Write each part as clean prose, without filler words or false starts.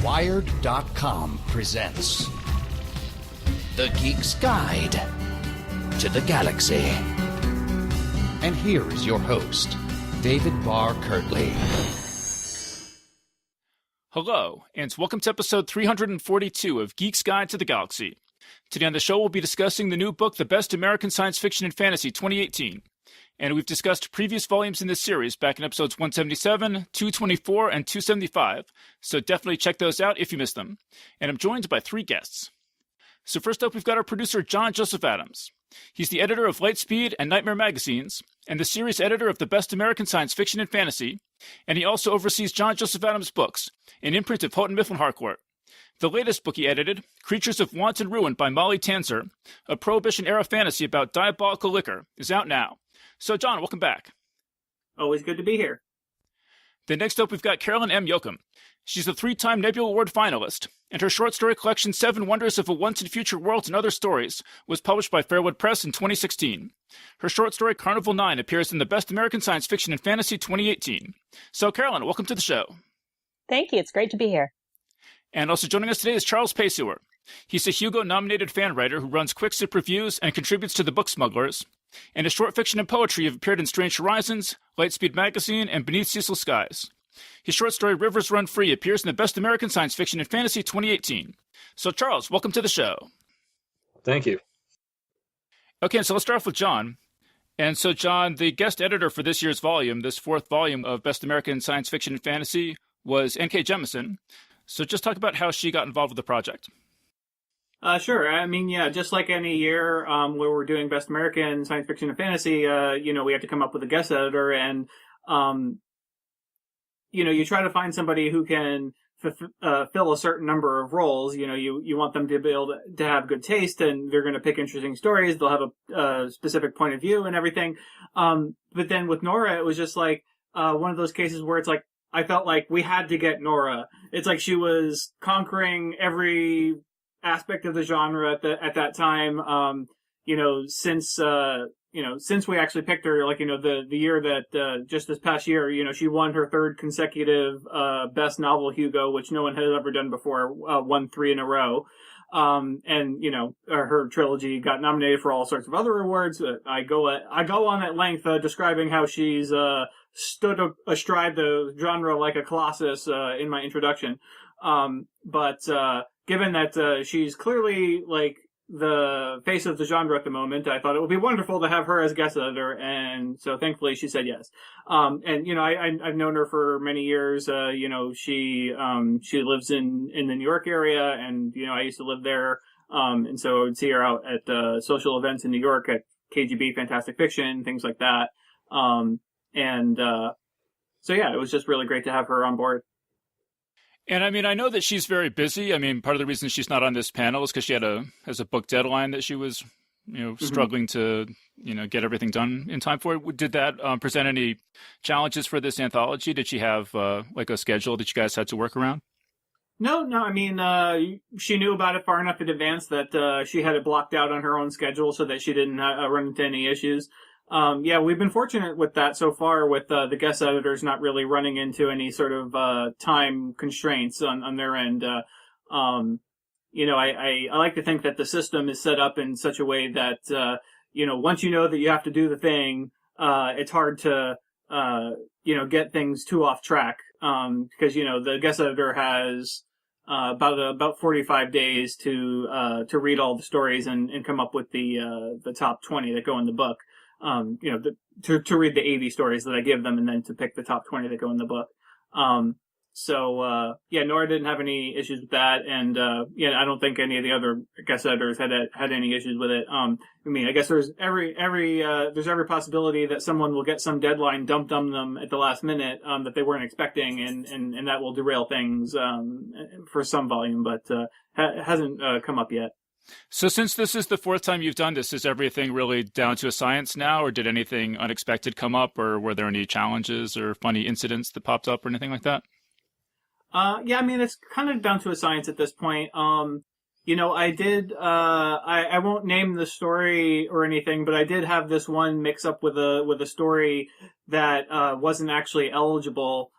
Wired.com presents The Geek's Guide to the Galaxy. And here is your host, David Barr Kirtley. Hello, and welcome to episode 342 of Geek's Guide to the Galaxy. Today on the show, we'll be discussing the new book, The Best American Science Fiction and Fantasy 2018. And we've discussed previous volumes in this series back in episodes 177, 224, and 275, so definitely check those out if you missed them. And I'm joined by three guests. So first up, we've got our producer, John Joseph Adams. He's the editor of Lightspeed and Nightmare magazines, and the series editor of The Best American Science Fiction and Fantasy, and he also oversees John Joseph Adams' books, an imprint of Houghton Mifflin Harcourt. The latest book he edited, Creatures of Want and Ruin by Molly Tanzer, a Prohibition-era fantasy about diabolical liquor, is out now. So, John, welcome back. Always good to be here. Then next up, we've got Carolyn M. Yoachim. She's a three-time Nebula Award finalist, and her short story collection, Seven Wonders of a Once-and-Future World and Other Stories, was published by Fairwood Press in 2016. Her short story, Carnival 9, appears in the Best American Science Fiction and Fantasy 2018. So, Carolyn, welcome to the show. Thank you. It's great to be here. And also joining us today is Charles Payseur. He's a Hugo-nominated fan writer who runs Quick Sip reviews and contributes to The Book Smugglers. And his short fiction and poetry have appeared in Strange Horizons, Lightspeed Magazine, and Beneath Cecil Skies. His short story, Rivers Run Free, appears in the Best American Science Fiction and Fantasy 2018. So, Charles, welcome to the show. Thank you. Okay, so let's start off with John. And so, John, the guest editor for this year's volume, this fourth volume of Best American Science Fiction and Fantasy, was N.K. Jemisin. So just talk about how she got involved with the project. Sure. I mean, yeah, just like any year where we're doing Best American Science Fiction and Fantasy, we have to come up with a guest editor. And, you try to find somebody who can fill a certain number of roles. You want them to be able to have good taste, and they're going to pick interesting stories. They'll have a specific point of view and everything. But then with Nora, it was just like one of those cases where it's like, I felt like we had to get Nora. It's like she was conquering every aspect of the genre at that time. Since we actually picked her, the year that just this past year, she won her third consecutive Best Novel Hugo, which no one had ever done before, won 3 in a row. Her trilogy got nominated for all sorts of other awards. I go on at length describing how she's stood astride the genre like a colossus in my introduction. But given that she's clearly like the face of the genre at the moment, I thought it would be wonderful to have her as guest editor, and so thankfully she said yes. I've known her for many years. She lives in the New York area, and I used to live there, and so I would see her out at social events in New York at KGB, Fantastic Fiction, things like that. So yeah, it was just really great to have her on board. And I mean, I know that she's very busy. I mean, part of the reason she's not on this panel is because she has a book deadline that she was, struggling to, get everything done in time for. Did that present any challenges for this anthology? Did she have like a schedule that you guys had to work around? No. I mean, she knew about it far enough in advance that she had it blocked out on her own schedule so that she didn't run into any issues. We've been fortunate with that so far, with the guest editors not really running into any sort of time constraints on their end. I like to think that the system is set up in such a way that once you know that you have to do the thing, it's hard to get things too off track, because the guest editor has about 45 days to read all the stories and come up with the top 20 that go in the book. To read the 80 stories that I give them, and then to pick the top 20 that go in the book. Nora didn't have any issues with that, and I don't think any of the other guest editors had any issues with it. I guess there's every possibility that someone will get some deadline dumped on them at the last minute that they weren't expecting, and that will derail things for some volume, but hasn't come up yet. So since this is the fourth time you've done this, is everything really down to a science now, or did anything unexpected come up, or were there any challenges or funny incidents that popped up or anything like that? It's kind of down to a science at this point. I did, I won't name the story or anything, but I did have this one mix up with a story that wasn't actually eligible.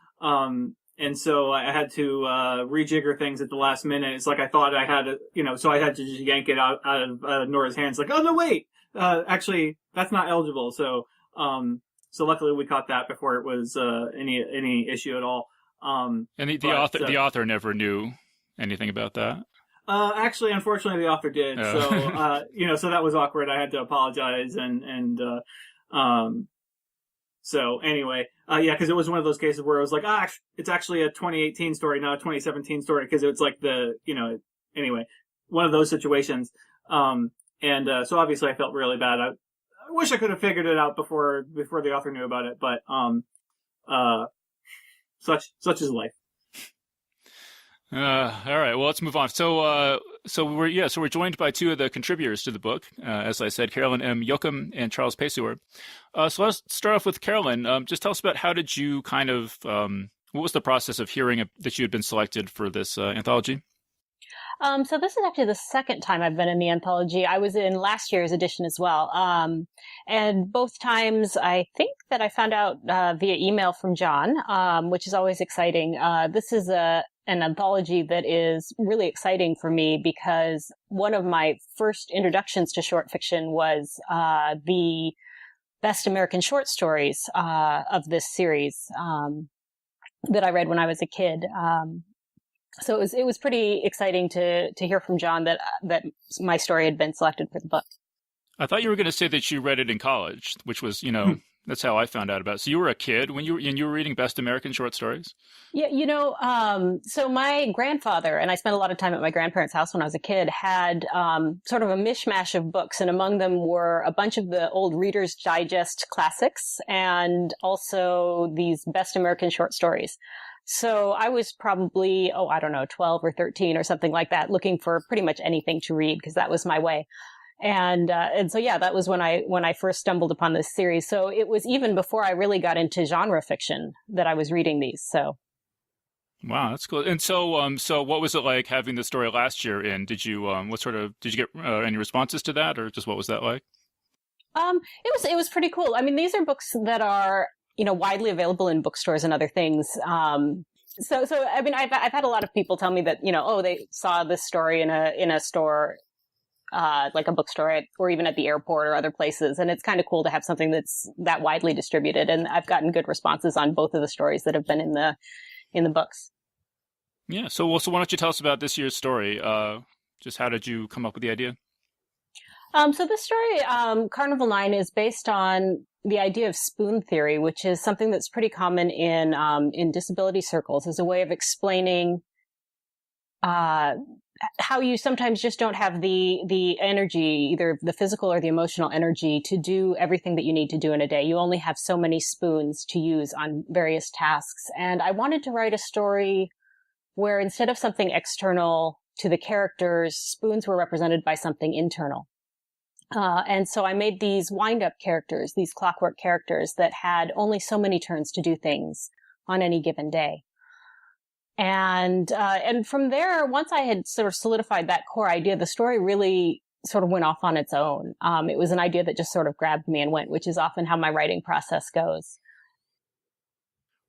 and so I had to rejigger things at the last minute. It's like I thought I had so I had to just yank it out of Nora's hands. Like, oh no, wait, actually that's not eligible. So luckily we caught that before it was any issue at all. And the author never knew anything about that. Actually, unfortunately, the author did. Oh. So so that was awkward. I had to apologize so anyway, because it was one of those cases where it was like, it's actually a 2018 story, not a 2017 story, because it's like anyway, one of those situations. So obviously I felt really bad. I wish I could have figured it out before the author knew about it, but such is life. All right. Well, let's move on. So we're joined by two of the contributors to the book. As I said, Carolyn M. Yoachim and Charles Payseur. So let's start off with Carolyn. Just tell us about how did you kind of, what was the process of hearing that you had been selected for this anthology? So this is actually the second time I've been in the anthology. I was in last year's edition as well. And both times I think that I found out via email from John, which is always exciting. This is an anthology that is really exciting for me because one of my first introductions to short fiction was the Best American Short Stories of this series that I read when I was a kid. So it was pretty exciting to hear from John that my story had been selected for the book. I thought you were going to say that you read it in college, which was, that's how I found out about it. So you were a kid when you were reading Best American Short Stories? Yeah, so my grandfather, and I spent a lot of time at my grandparents' house when I was a kid, had sort of a mishmash of books, and among them were a bunch of the old Reader's Digest classics and also these Best American Short Stories. So I was probably, 12 or 13 or something like that, looking for pretty much anything to read because that was my way. And so, that was when I first stumbled upon this series. So it was even before I really got into genre fiction that I was reading these. So. Wow, that's cool. And so what was it like having the story last year in? Did you, did you get any responses to that, or just what was that like? It was pretty cool. I mean, these are books that are, widely available in bookstores and other things. So I mean, I've had a lot of people tell me that, they saw this story in a store, like a bookstore or even at the airport or other places. And it's kind of cool to have something that's that widely distributed. And I've gotten good responses on both of the stories that have been in the books. Yeah. So why don't you tell us about this year's story? Just how did you come up with the idea? So this story, Carnival 9, is based on the idea of spoon theory, which is something that's pretty common in disability circles as a way of explaining how you sometimes just don't have the energy, either the physical or the emotional energy, to do everything that you need to do in a day. You only have so many spoons to use on various tasks. And I wanted to write a story where instead of something external to the characters, spoons were represented by something internal. And so I made these wind-up characters, these clockwork characters that had only so many turns to do things on any given day. And from there, once I had sort of solidified that core idea, the story really sort of went off on its own. It was an idea that just sort of grabbed me and went, which is often how my writing process goes.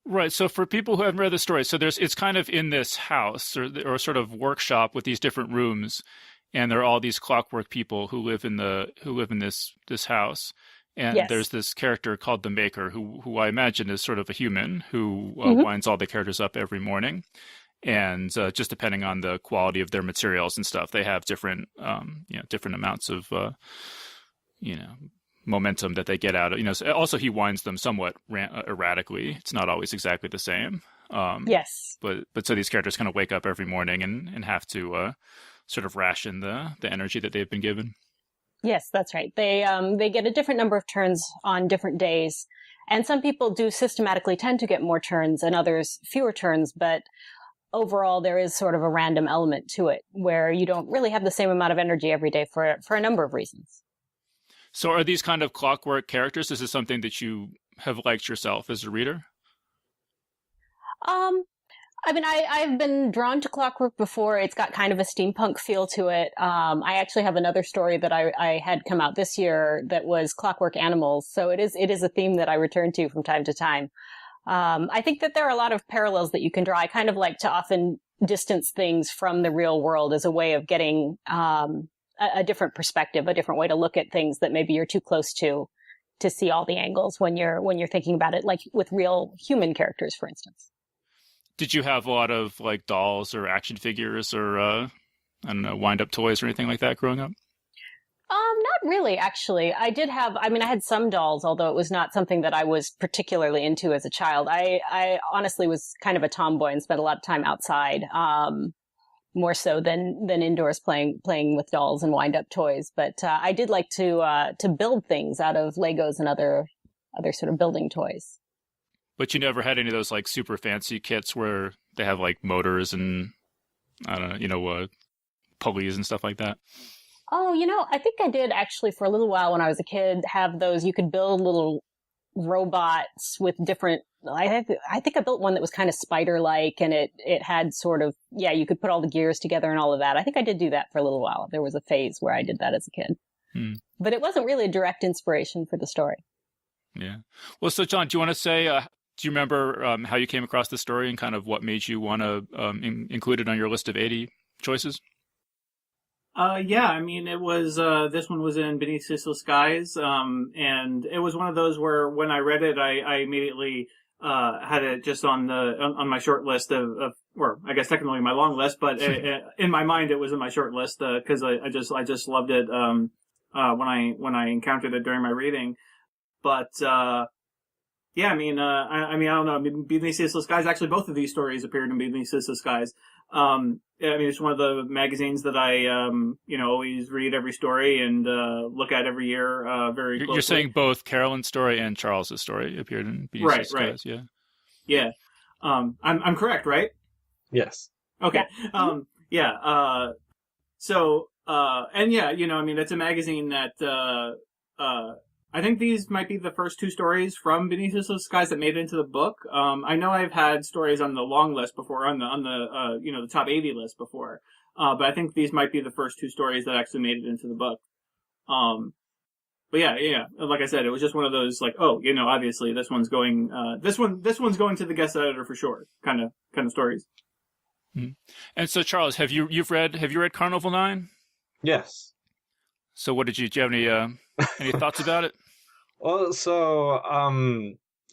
Right. So for people who haven't read the story, it's kind of in this house or sort of workshop with these different rooms. And there are all these clockwork people who live in this house, and yes. There's this character called the Maker, who I imagine is sort of a human who winds all the characters up every morning, and just depending on the quality of their materials and stuff, they have different different amounts of momentum that they get out of. So also he winds them somewhat erratically. It's not always exactly the same. Yes. But so these characters kind of wake up every morning and have to sort of ration the energy that they've been given. Yes, that's right. They get a different number of turns on different days. And some people do systematically tend to get more turns and others fewer turns. But overall, there is sort of a random element to it where you don't really have the same amount of energy every day for a number of reasons. So are these kind of clockwork characters? Is this something that you have liked yourself as a reader? I mean, I've been drawn to clockwork before. It's got kind of a steampunk feel to it. I actually have another story that I had come out this year that was clockwork animals. So it is a theme that I return to from time to time. I think that there are a lot of parallels that you can draw. I kind of like to often distance things from the real world as a way of getting a different perspective, a different way to look at things that maybe you're too close to see all the angles when you're thinking about it, like with real human characters, for instance. Did you have a lot of like dolls or action figures or I don't know, wind-up toys or anything like that growing up? Not really, actually. I had some dolls, although it was not something that I was particularly into as a child. I honestly was kind of a tomboy and spent a lot of time outside, more so than indoors playing with dolls and wind-up toys. But I did like to build things out of Legos and other sort of building toys. But you never had any of those like super fancy kits where they have like motors and I don't know, pulleys and stuff like that? Oh, I think I did actually for a little while when I was a kid have those. You could build little robots with different, I think I built one that was kind of spider-like and it had sort of, you could put all the gears together and all of that. I think I did do that for a little while. There was a phase where I did that as a kid. But it wasn't really a direct inspiration for the story. Yeah. Well, so John, do you want to say, do you remember how you came across the story and kind of what made you want to include it on your list of 80 choices? It was, this one was in Beneath Ceaseless Skies, and it was one of those where when I read it, I immediately, had it just on my short list of, or I guess technically my long list, but in my mind it was in my short list, cause I just loved it, when I encountered it during my reading. But, I don't know. Beneath Ceaseless Skies, actually both of these stories appeared in Beneath Ceaseless Skies. It's one of the magazines that I, always read every story and look at every year very closely. You're saying both Carolyn's story and Charles's story appeared in Beneath Ceaseless Skies, yeah. I'm correct, right? Yes. Okay. It's a magazine that I think these might be the first two stories from Beneath the Skies that made it into the book. I know I've had stories on the long list before, on the the top 80 list before. But I think these might be the first two stories that actually made it into the book. Like I said, it was just one of those like, obviously this one's going, this one's going to the guest editor for sure, kind of stories. Mm-hmm. And so, Charles, have you read Carnival 9? Yes. So do you have any thoughts about it? Well, so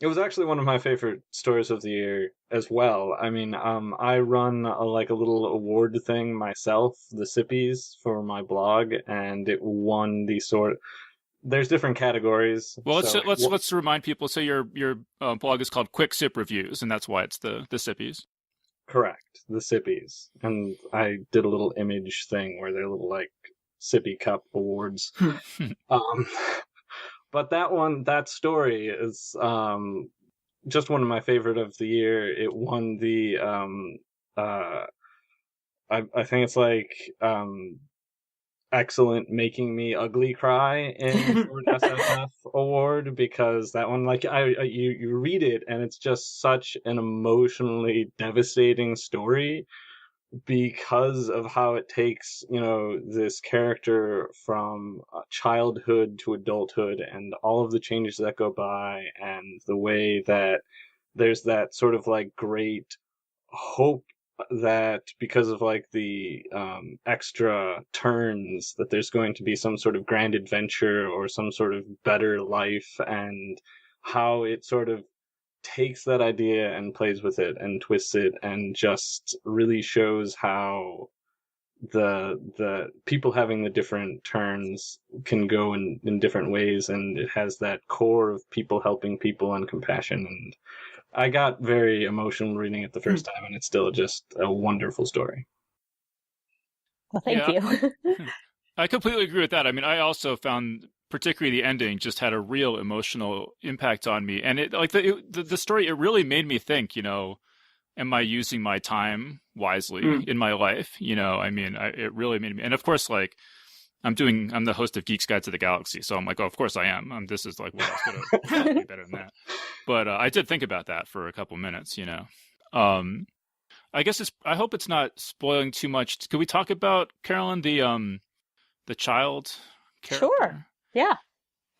it was actually one of my favorite stories of the year as well. I mean, I run a little award thing myself, the Sippies, for my blog, and it won the there's different categories. Well, let's remind people. So your blog is called Quick Sip Reviews, and that's why it's the Sippies. Correct, the Sippies, and I did a little image thing where they're little sippy cup awards. But that story is just one of my favorite of the year. It won the I think it's excellent making me ugly cry in an SFF award, because that one you read it and it's just such an emotionally devastating story, because of how it takes, this character from childhood to adulthood and all of the changes that go by, and the way that there's that sort of great hope that because of the extra turns that there's going to be some sort of grand adventure or some sort of better life, and how it sort of takes that idea and plays with it and twists it and just really shows how the people having the different turns can go in different ways, and it has that core of people helping people and compassion. And I got very emotional reading it the first time, and it's still just a wonderful story. Well, thank you. I completely agree with that. I mean, I also found particularly the ending just had a real emotional impact on me. And the story, it really made me think, am I using my time wisely in my life? It really made me, and of course, I'm the host of Geek's Guide to the Galaxy. So I'm of course I am. This is what else could have be better than that. But I did think about that for a couple minutes, I guess I hope it's not spoiling too much. Could we talk about, Carolyn, the child character? Sure. Yeah.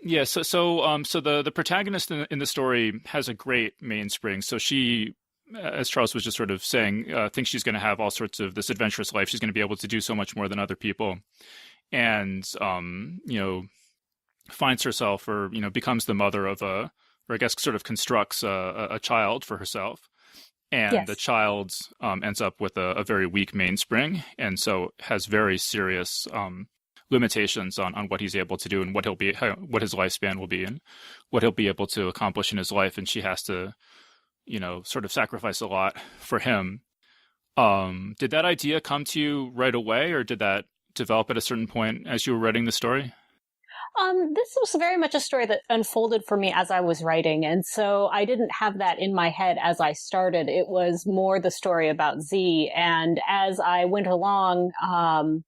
Yeah, so the protagonist in the story has a great mainspring. So she, as Charles was just sort of saying, thinks she's going to have all sorts of this adventurous life. She's going to be able to do so much more than other people, and finds herself, or becomes the mother of or I guess sort of constructs a child for herself, and Yes. the child ends up with a very weak mainspring, and so has very serious limitations on what he's able to do and what what his lifespan will be and what he'll be able to accomplish in his life, and she has to sort of sacrifice a lot for him. Did that idea come to you right away, or did that develop at a certain point as you were writing the story? This was very much a story that unfolded for me as I was writing. And so I didn't have that in my head as I started. It was more the story about Z. And as I went along, I'm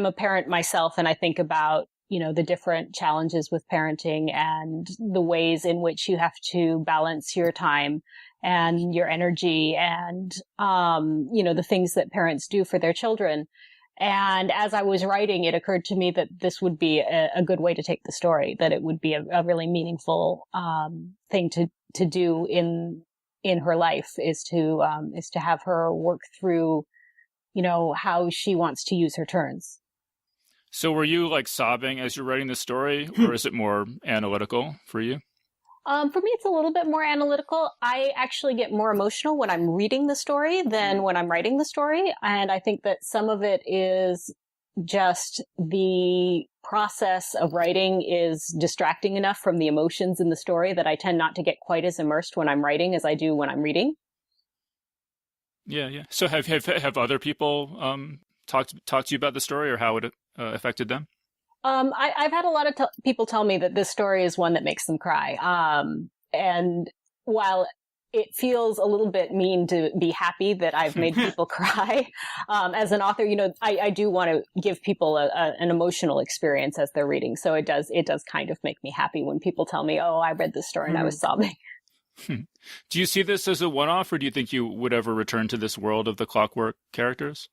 a parent myself, and I think about, the different challenges with parenting and the ways in which you have to balance your time and your energy and, the things that parents do for their children. And as I was writing, it occurred to me that this would be a good way to take the story, that it would be a really meaningful thing to do in her life, is to have her work through, how she wants to use her turns. So were you like sobbing as you're writing the story, or is it more analytical for you? For me, it's a little bit more analytical. I actually get more emotional when I'm reading the story than when I'm writing the story. And I think that some of it is just the process of writing is distracting enough from the emotions in the story that I tend not to get quite as immersed when I'm writing as I do when I'm reading. Yeah. So have other people talked to you about the story, or how it affected them? I've had a lot of people tell me that this story is one that makes them cry. And while it feels a little bit mean to be happy that I've made people cry, as an author, I do want to give people an emotional experience as they're reading. So it does kind of make me happy when people tell me, "Oh, I read this story and I was sobbing." Do you see this as a one-off, or do you think you would ever return to this world of the Clockwork characters?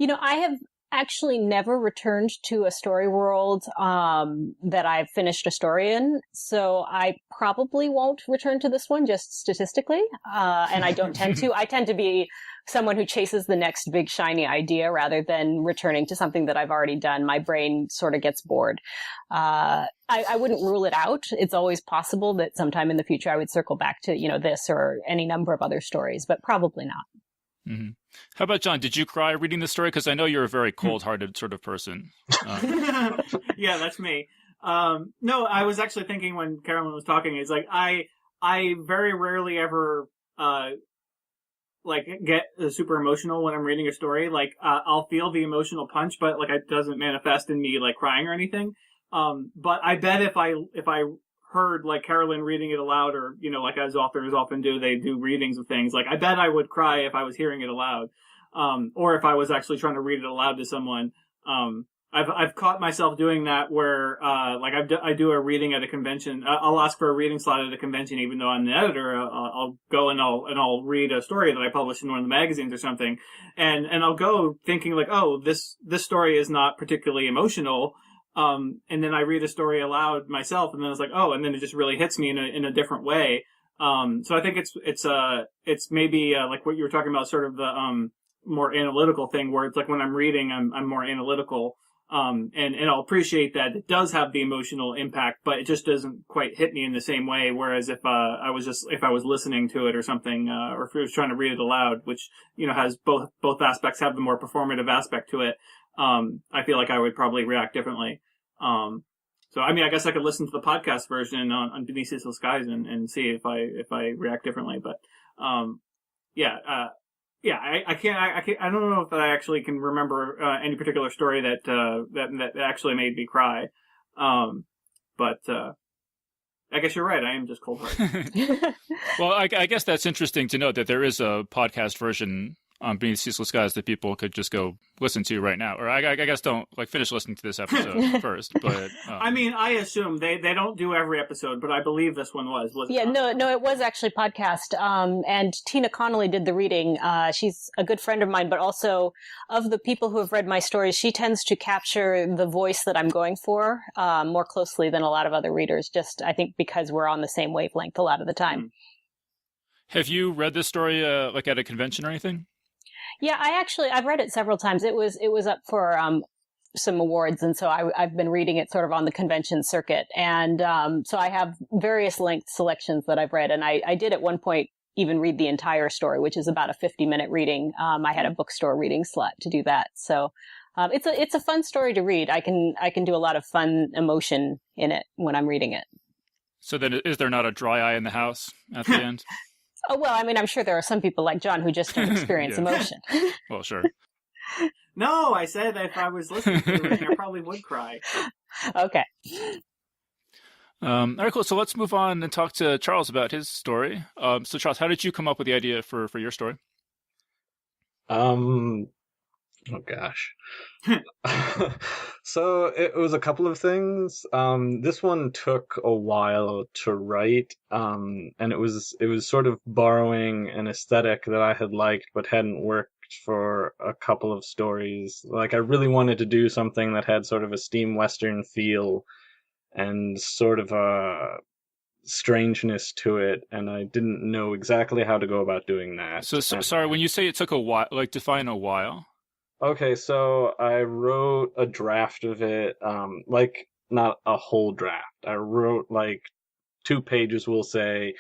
I have actually never returned to a story world that I've finished a story in, so I probably won't return to this one, just statistically. And I don't tend to. I tend to be someone who chases the next big shiny idea rather than returning to something that I've already done. My brain sort of gets bored. I wouldn't rule it out. It's always possible that sometime in the future I would circle back to, this or any number of other stories, but probably not. Mm-hmm. How about John? Did you cry reading the story? Because I know you're a very cold-hearted sort of person. Yeah, that's me. No, I was actually thinking when Carolyn was talking, it's like I very rarely ever get super emotional when I'm reading a story. Like I'll feel the emotional punch, but like it doesn't manifest in me like crying or anything. But I bet if I heard like Carolyn reading it aloud, or like as authors often do, they do readings of things, like I bet I would cry if I was hearing it aloud, or if I was actually trying to read it aloud to someone. I've caught myself doing that where I do a reading at a convention. I'll ask for a reading slot at a convention even though I'm the editor. I'll go and I'll read a story that I published in one of the magazines or something, and I'll go thinking like, oh, this story is not particularly emotional. And then I read a story aloud myself, and then it's like, oh, and then it just really hits me in a different way. So I think it's maybe like what you were talking about, sort of the more analytical thing, where it's like when I'm reading, I'm more analytical, and I'll appreciate that it does have the emotional impact, but it just doesn't quite hit me in the same way. Whereas if I was listening to it or something, or if I was trying to read it aloud, which has both aspects, have the more performative aspect to it. I feel like I would probably react differently. So I mean, I guess I could listen to the podcast version on Beneath Cecil Skies and see if I react differently. But I can't. I don't know if I actually can remember any particular story that actually made me cry. But I guess you're right. I am just cold-hearted. Well, I guess that's interesting to note that there is a podcast version Beneath Ceaseless Skies that people could just go listen to right now, or I guess don't like finish listening to this episode first. But I mean, I assume they don't do every episode, but I believe this one was. Yeah, no, it was actually podcast. And Tina Connolly did the reading. She's a good friend of mine, but also of the people who have read my stories, she tends to capture the voice that I'm going for more closely than a lot of other readers. Just I think because we're on the same wavelength a lot of the time. Have you read this story like at a convention or anything? Yeah, I've read it several times. It was up for some awards, and so I've been reading it sort of on the convention circuit. And so I have various length selections that I've read, and I did at one point even read the entire story, which is about a 50-minute reading. I had a bookstore reading slot to do that. So it's a fun story to read. I can do a lot of fun emotion in it when I'm reading it. So then is there not a dry eye in the house at the end? Oh, well, I mean, I'm sure there are some people like John who just don't experience emotion. Well, sure. No, I said if I was listening to the reading, I probably would cry. Okay. All right, cool. So let's move on and talk to Charles about his story. So Charles, how did you come up with the idea for your story? Oh gosh. So it was a couple of things. This one took a while to write, and it was sort of borrowing an aesthetic that I had liked but hadn't worked for a couple of stories. Like I really wanted to do something that had sort of a steam western feel and sort of a strangeness to it, and I didn't know exactly how to go about doing that. So sorry, when you say it took a while, like define a while. Okay, so I wrote a draft of it, like not a whole draft. I wrote like 2 pages, we'll say,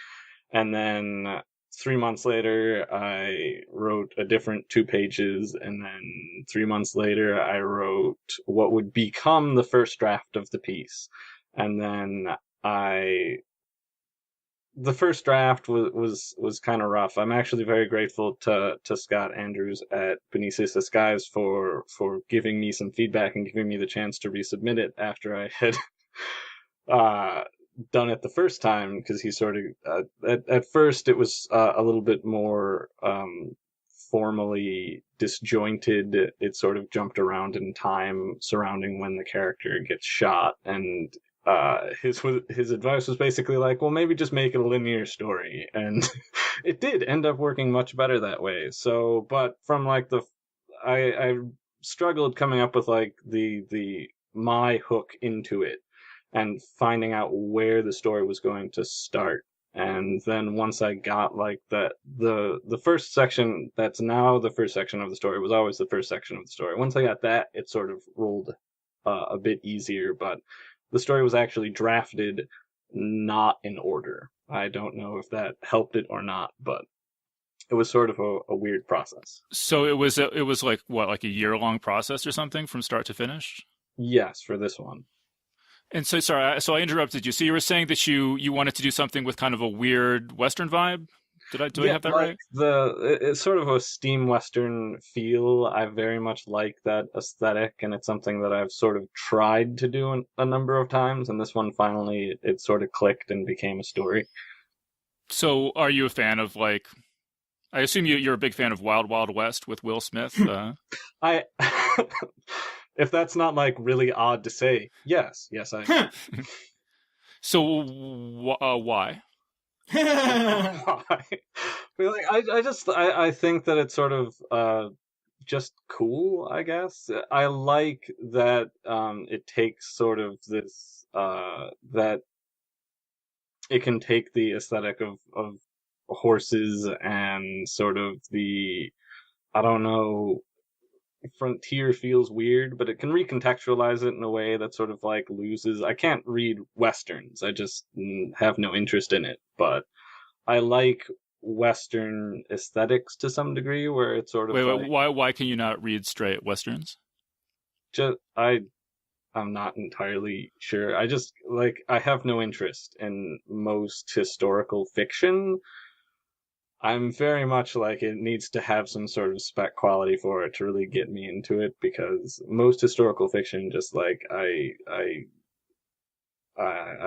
and then 3 months later I wrote a different 2 pages, and then 3 months later I wrote what would become the first draft of the piece. And then the first draft was kind of rough. I'm actually very grateful to Scott Andrews at Beneath the Skies for giving me some feedback and giving me the chance to resubmit it after I had done it the first time, because he sort of at first it was a little bit more formally disjointed. It sort of jumped around in time surrounding when the character gets shot, and his advice was basically like, well, maybe just make it a linear story, and it did end up working much better that way. So, but from like I struggled coming up with like the my hook into it and finding out where the story was going to start. And then once I got like that, the first section that's now the first section of the story was always the first section of the story. Once I got that, it sort of rolled a bit easier, but the story was actually drafted not in order. I don't know if that helped it or not, but it was sort of a weird process. So it was like what, like a year-long process or something from start to finish? Yes, for this one. And so, sorry, so I interrupted you. So you were saying that you wanted to do something with kind of a weird Western vibe? Do I have that right? It's sort of a steam Western feel. I very much like that aesthetic, and it's something that I've sort of tried to do a number of times, and this one finally, it sort of clicked and became a story. So are you a fan of, like, I assume you're a big fan of Wild Wild West with Will Smith? I... If that's not, like, really odd to say, yes, I am. So why? Why? I think that it's sort of just cool, I guess. I like that it takes sort of this that it can take the aesthetic of horses and sort of the, I don't know, frontier feels weird, but it can recontextualize it in a way that sort of like loses. I can't read Westerns. I just have no interest in it, but I like Western aesthetics to some degree, where it's sort of why can you not read straight Westerns? I'm not entirely sure. I just like, I have no interest in most historical fiction. I'm very much like, it needs to have some sort of spec quality for it to really get me into it, because most historical fiction just like I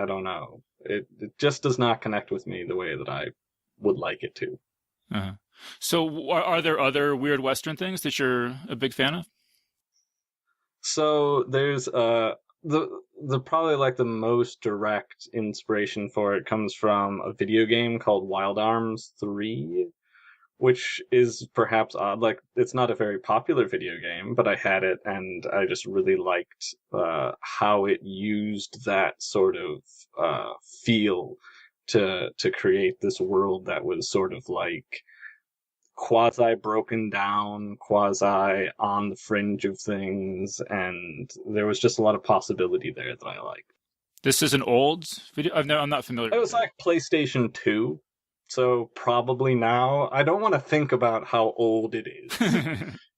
don't know. It just does not connect with me the way that I would like it to. Uh-huh. So are there other weird Western things that you're a big fan of? So there's the probably like the most direct inspiration for it comes from a video game called Wild Arms 3, which is perhaps odd. Like, it's not a very popular video game, but I had it and I just really liked how it used that sort of feel to create this world that was sort of like quasi broken down, quasi on the fringe of things, and there was just a lot of possibility there that I liked. This is an old video. I'm not familiar. It was like PlayStation 2, so probably now. I don't want to think about how old it is,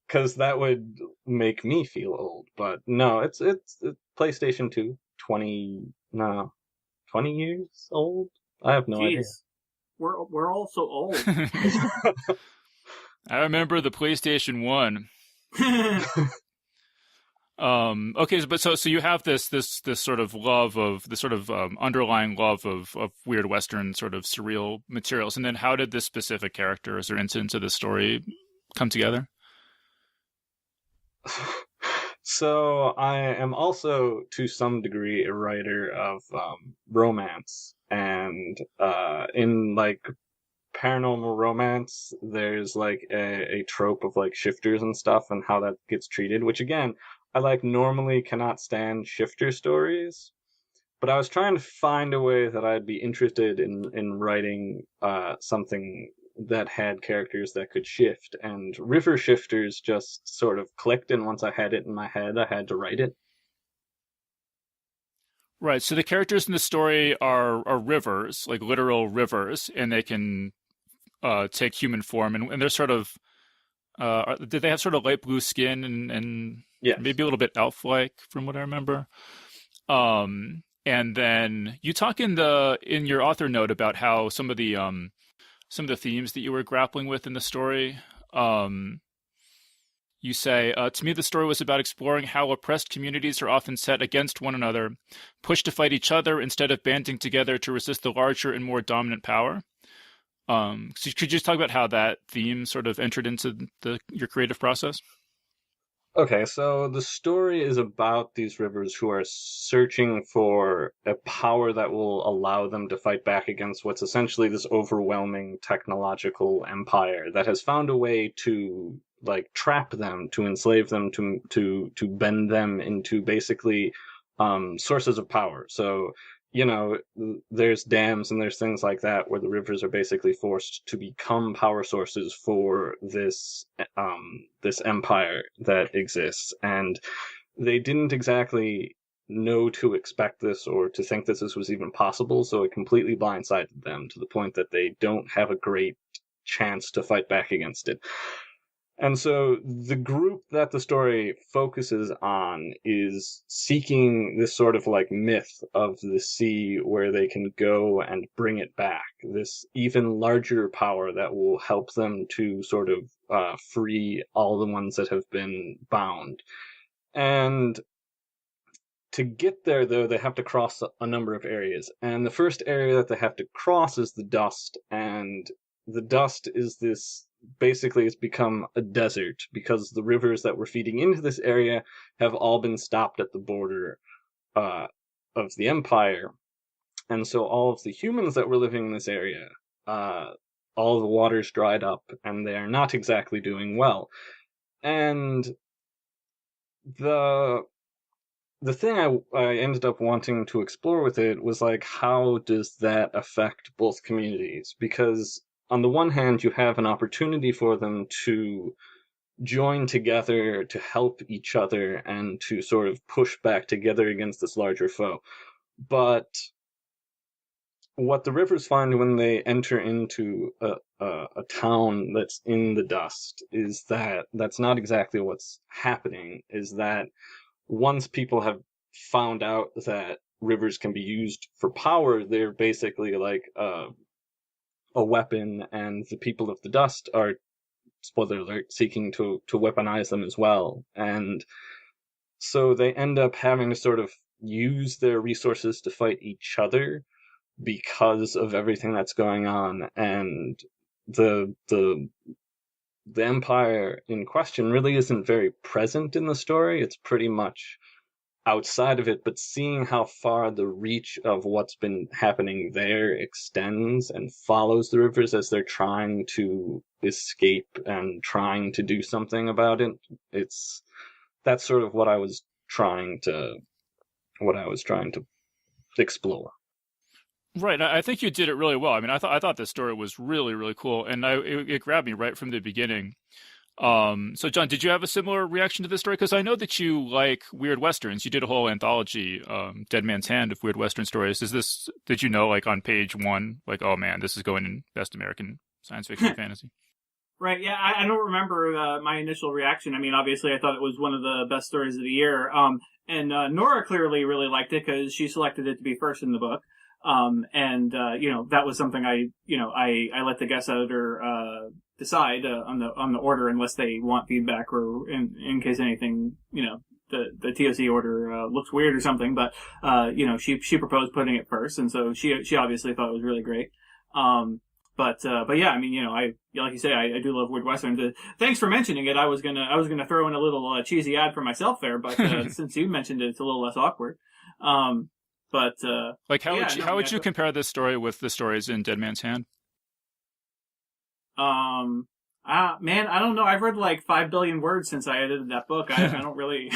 because that would make me feel old. But no, it's PlayStation 2, 20 years old. I have no idea. We're all so old. I remember the PlayStation 1. Okay, but so you have this sort of love of this sort of underlying love of weird Western sort of surreal materials, and then how did this specific characters or incidents of the story come together? So I am also, to some degree, a writer of romance, and in like paranormal romance, there's like a trope of like shifters and stuff and how that gets treated, which again, I like normally cannot stand shifter stories, but I was trying to find a way that I'd be interested in writing something that had characters that could shift, and river shifters just sort of clicked, and once I had it in my head, I had to write it. Right. So the characters in the story are rivers, like literal rivers, and they can take human form, and they're sort of did they have sort of light blue skin and Yes. maybe a little bit elf-like from what I remember. And then you talk in your author note about how some of the themes that you were grappling with in the story. You say, to me, the story was about exploring how oppressed communities are often set against one another, pushed to fight each other instead of banding together to resist the larger and more dominant power. So could you just talk about how that theme sort of entered into your creative process? Okay, so the story is about these rivers who are searching for a power that will allow them to fight back against what's essentially this overwhelming technological empire that has found a way to like trap them, to enslave them, to bend them into basically sources of power. So, you know, there's dams and there's things like that where the rivers are basically forced to become power sources for this empire that exists, and they didn't exactly know to expect this or to think that this was even possible, so it completely blindsided them to the point that they don't have a great chance to fight back against it. And so the group that the story focuses on is seeking this sort of like myth of the sea where they can go and bring it back, this even larger power that will help them to sort of free all the ones that have been bound. And to get there, though, they have to cross a number of areas. And the first area that they have to cross is the dust. And the dust is this, basically it's become a desert because the rivers that were feeding into this area have all been stopped at the border of the empire. And so all of the humans that were living in this area, all the water's dried up and they are not exactly doing well. And the thing I ended up wanting to explore with it was like, how does that affect both communities? Because on the one hand, you have an opportunity for them to join together to help each other and to sort of push back together against this larger foe. But what the rivers find when they enter into a town that's in the dust is that that's not exactly what's happening, is that once people have found out that rivers can be used for power, they're basically like a weapon, and the people of the dust are, spoiler alert, seeking to weaponize them as well. And so they end up having to sort of use their resources to fight each other because of everything that's going on. And the empire in question really isn't very present in the story. It's pretty much outside of it, but seeing how far the reach of what's been happening there extends and follows the rivers as they're trying to escape and trying to do something about it, that's sort of what I was trying to explore. Right. I think you did it really well. I mean, I thought this story was really, really cool, and it grabbed me right from the beginning. So John, did you have a similar reaction to this story? Because I know that you like weird westerns. You did a whole anthology, Dead Man's Hand, of weird western stories. Did you know, like on page 1, like, oh man, this is going in Best American Science Fiction and Fantasy? Right, yeah, I don't remember my initial reaction. I mean, obviously, I thought it was one of the best stories of the year. And Nora clearly really liked it because she selected it to be first in the book. That was something I let the guest editor decide on the order unless they want feedback or in case anything, the TOC order looks weird or something. But she proposed putting it first, and so she obviously thought it was really great. But yeah, I mean, like you say, I do love weird westerns. Thanks for mentioning it. I was gonna throw in a little cheesy ad for myself there, but since you mentioned it, it's a little less awkward. How would you compare this story with the stories in Dead Man's Hand? Man, I don't know. I've read like 5 billion words since I edited that book. I don't really,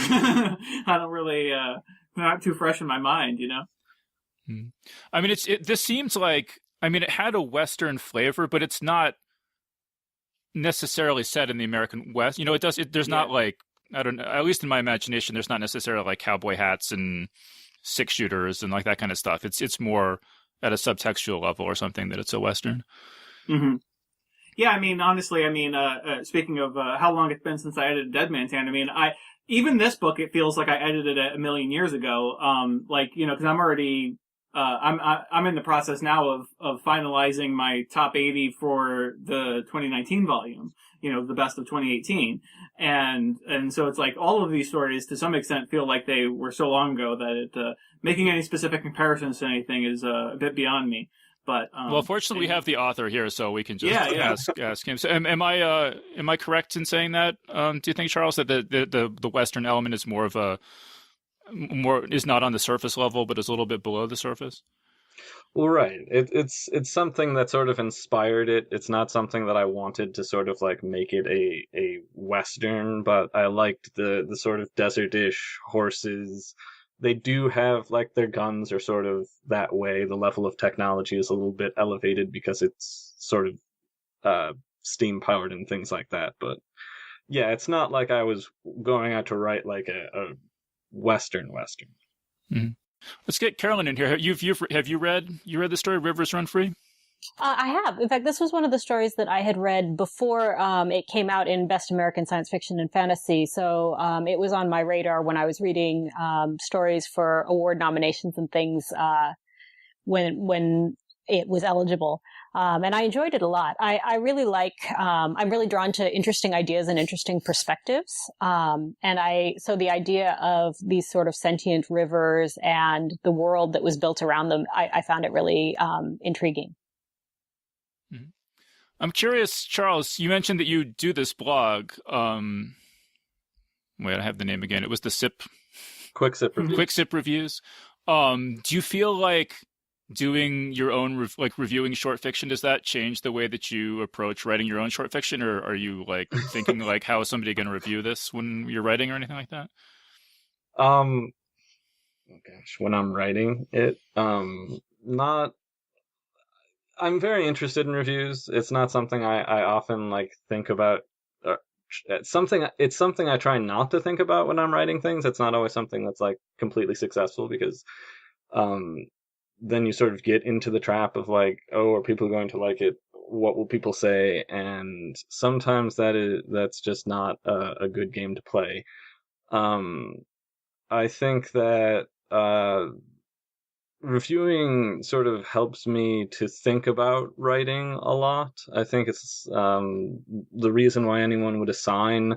not too fresh in my mind, I mean, this seems like, I mean, it had a Western flavor, but it's not necessarily set in the American West. There's not like, I don't know, at least in my imagination, there's not necessarily like cowboy hats and 6-shooters and like that kind of stuff. It's more at a subtextual level or something that it's a Western. Mm-hmm. Yeah, I mean, honestly, speaking of how long it's been since I edited Dead Man's Hand, I mean, even this book, it feels like I edited it a million years ago. Because I'm already, I'm in the process now of finalizing my top 80 for the 2019 volume, the best of 2018. And so it's like all of these stories to some extent feel like they were so long ago that making any specific comparisons to anything is a bit beyond me. But fortunately, we have the author here, so we can just ask him. So, am I correct in saying that? Do you think, Charles, that the Western element is is not on the surface level, but is a little bit below the surface? Well, right. It's something that sort of inspired it. It's not something that I wanted to sort of like make it a Western, but I liked the sort of desert-ish horses. They do have, like, their guns are sort of that way. The level of technology is a little bit elevated because it's sort of steam-powered and things like that. But, yeah, it's not like I was going out to write, like, a Western. Mm-hmm. Let's get Carolyn in here. Have you read the story Rivers Run Free? I have. In fact, this was one of the stories that I had read before it came out in Best American Science Fiction and Fantasy. So it was on my radar when I was reading stories for award nominations and things when it was eligible. And I enjoyed it a lot. I really I'm really drawn to interesting ideas and interesting perspectives. So the idea of these sort of sentient rivers and the world that was built around them, I found it really intriguing. I'm curious, Charles, you mentioned that you do this blog. Wait, I have the name again. It was the Quick Sip Reviews. Quick Sip Reviews. Do you feel like doing your own, reviewing short fiction, does that change the way that you approach writing your own short fiction? Or are you like thinking like, how is somebody going to review this when you're writing or anything like that? Oh gosh, when I'm writing it, I'm very interested in reviews. It's not something I often like think about. It's something I try not to think about when I'm writing things. It's not always something that's like completely successful because then you sort of get into the trap of like, oh, are people going to like it? What will people say? And sometimes that's just not a good game to play. I think that reviewing sort of helps me to think about writing a lot. I think it's the reason why anyone would assign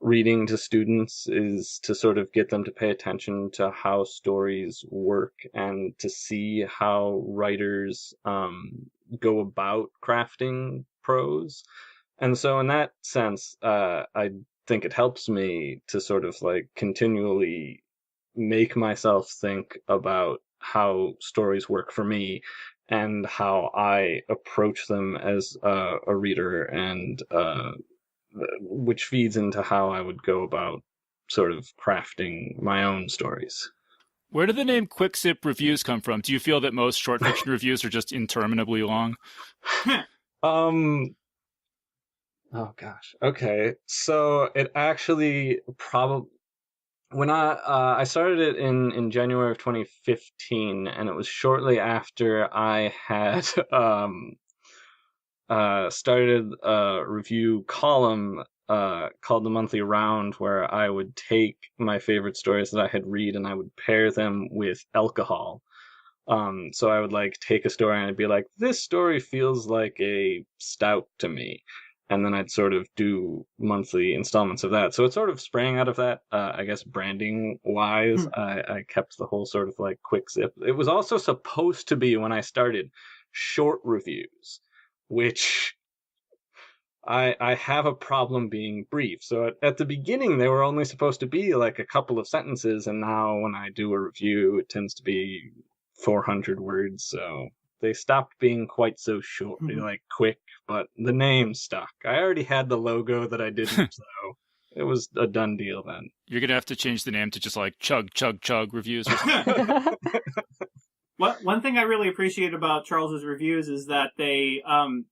reading to students is to sort of get them to pay attention to how stories work and to see how writers go about crafting prose. And so in that sense, I think it helps me to sort of like continually make myself think about how stories work for me and how I approach them as a reader, and which feeds into how I would go about sort of crafting my own stories. Where did the name Quick Sip Reviews come from? Do you feel that most short fiction reviews are just interminably long? Oh gosh. Okay. So it actually probably, when I started it in January of 2015, and it was shortly after I had started a review column called The Monthly Round, where I would take my favorite stories that I had read and I would pair them with alcohol. So I would like take a story and I'd be like, this story feels like a stout to me. And then I'd sort of do monthly installments of that. So it sort of sprang out of that, I guess, branding wise. I kept the whole sort of like quick zip. It was also supposed to be, when I started, short reviews, which I have a problem being brief. So at the beginning, they were only supposed to be like a couple of sentences. And now when I do a review, it tends to be 400 words. So they stopped being quite so short, like quick, but the name stuck. I already had the logo that I didn't, so it was a done deal then. You're going to have to change the name to just like Chug, Chug, Chug Reviews or something. One thing I really appreciate about Charles's reviews is that they,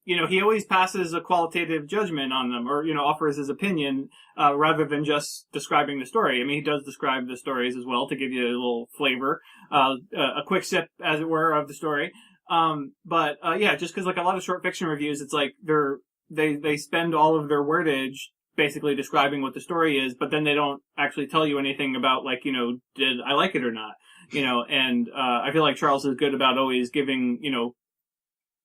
he always passes a qualitative judgment on them, or, offers his opinion, rather than just describing the story. I mean, he does describe the stories as well to give you a little flavor, a quick sip, as it were, of the story. Just because like a lot of short fiction reviews, it's like they spend all of their wordage basically describing what the story is, but then they don't actually tell you anything about like, did I like it or not? I feel like Charles is good about always giving,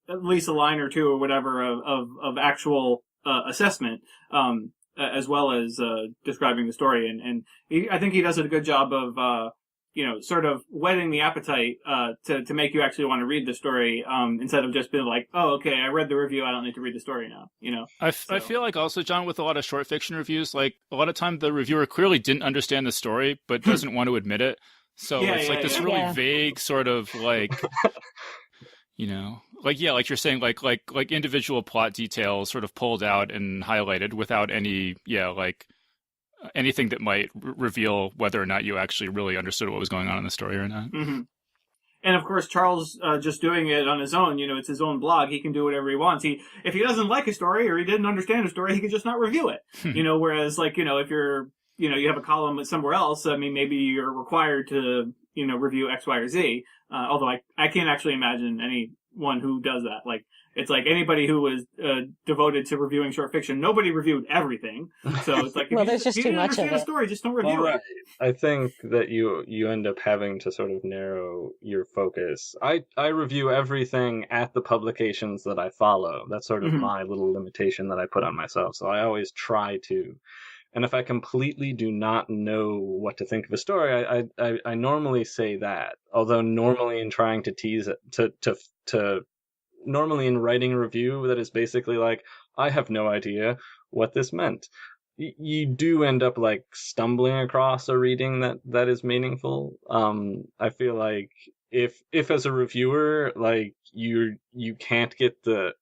at least a line or two or whatever of actual assessment, as well as describing the story. And I think he does a good job of, sort of whetting the appetite to make you actually want to read the story, instead of just being like, oh, okay, I read the review, I don't need to read the story now, I feel like also, John, with a lot of short fiction reviews, like a lot of time the reviewer clearly didn't understand the story, but doesn't want to admit it. So it's like this really vague sort of like, like you're saying, like individual plot details sort of pulled out and highlighted without any, anything that might reveal whether or not you actually really understood what was going on in the story or not. Mm-hmm. And of course, Charles, just doing it on his own, it's his own blog. He can do whatever he wants. If he doesn't like a story or he didn't understand a story, he can just not review it. Whereas like, if you're, you have a column somewhere else, I mean, maybe you're required to, review X, Y, or Z. Although I can't actually imagine anyone who does that. Like, it's like anybody who was devoted to reviewing short fiction, nobody reviewed everything. So it's like, well, there's just too much of it. A story, just don't review it. I think that you end up having to sort of narrow your focus. I review everything at the publications that I follow. That's sort of my little limitation that I put on myself. So I always try to. And if I completely do not know what to think of a story, I normally say that. Although normally in trying to tease it, to normally in writing a review that is basically like, I have no idea what this meant. You do end up like stumbling across a reading that is meaningful. I feel like if as a reviewer, like you can't get the.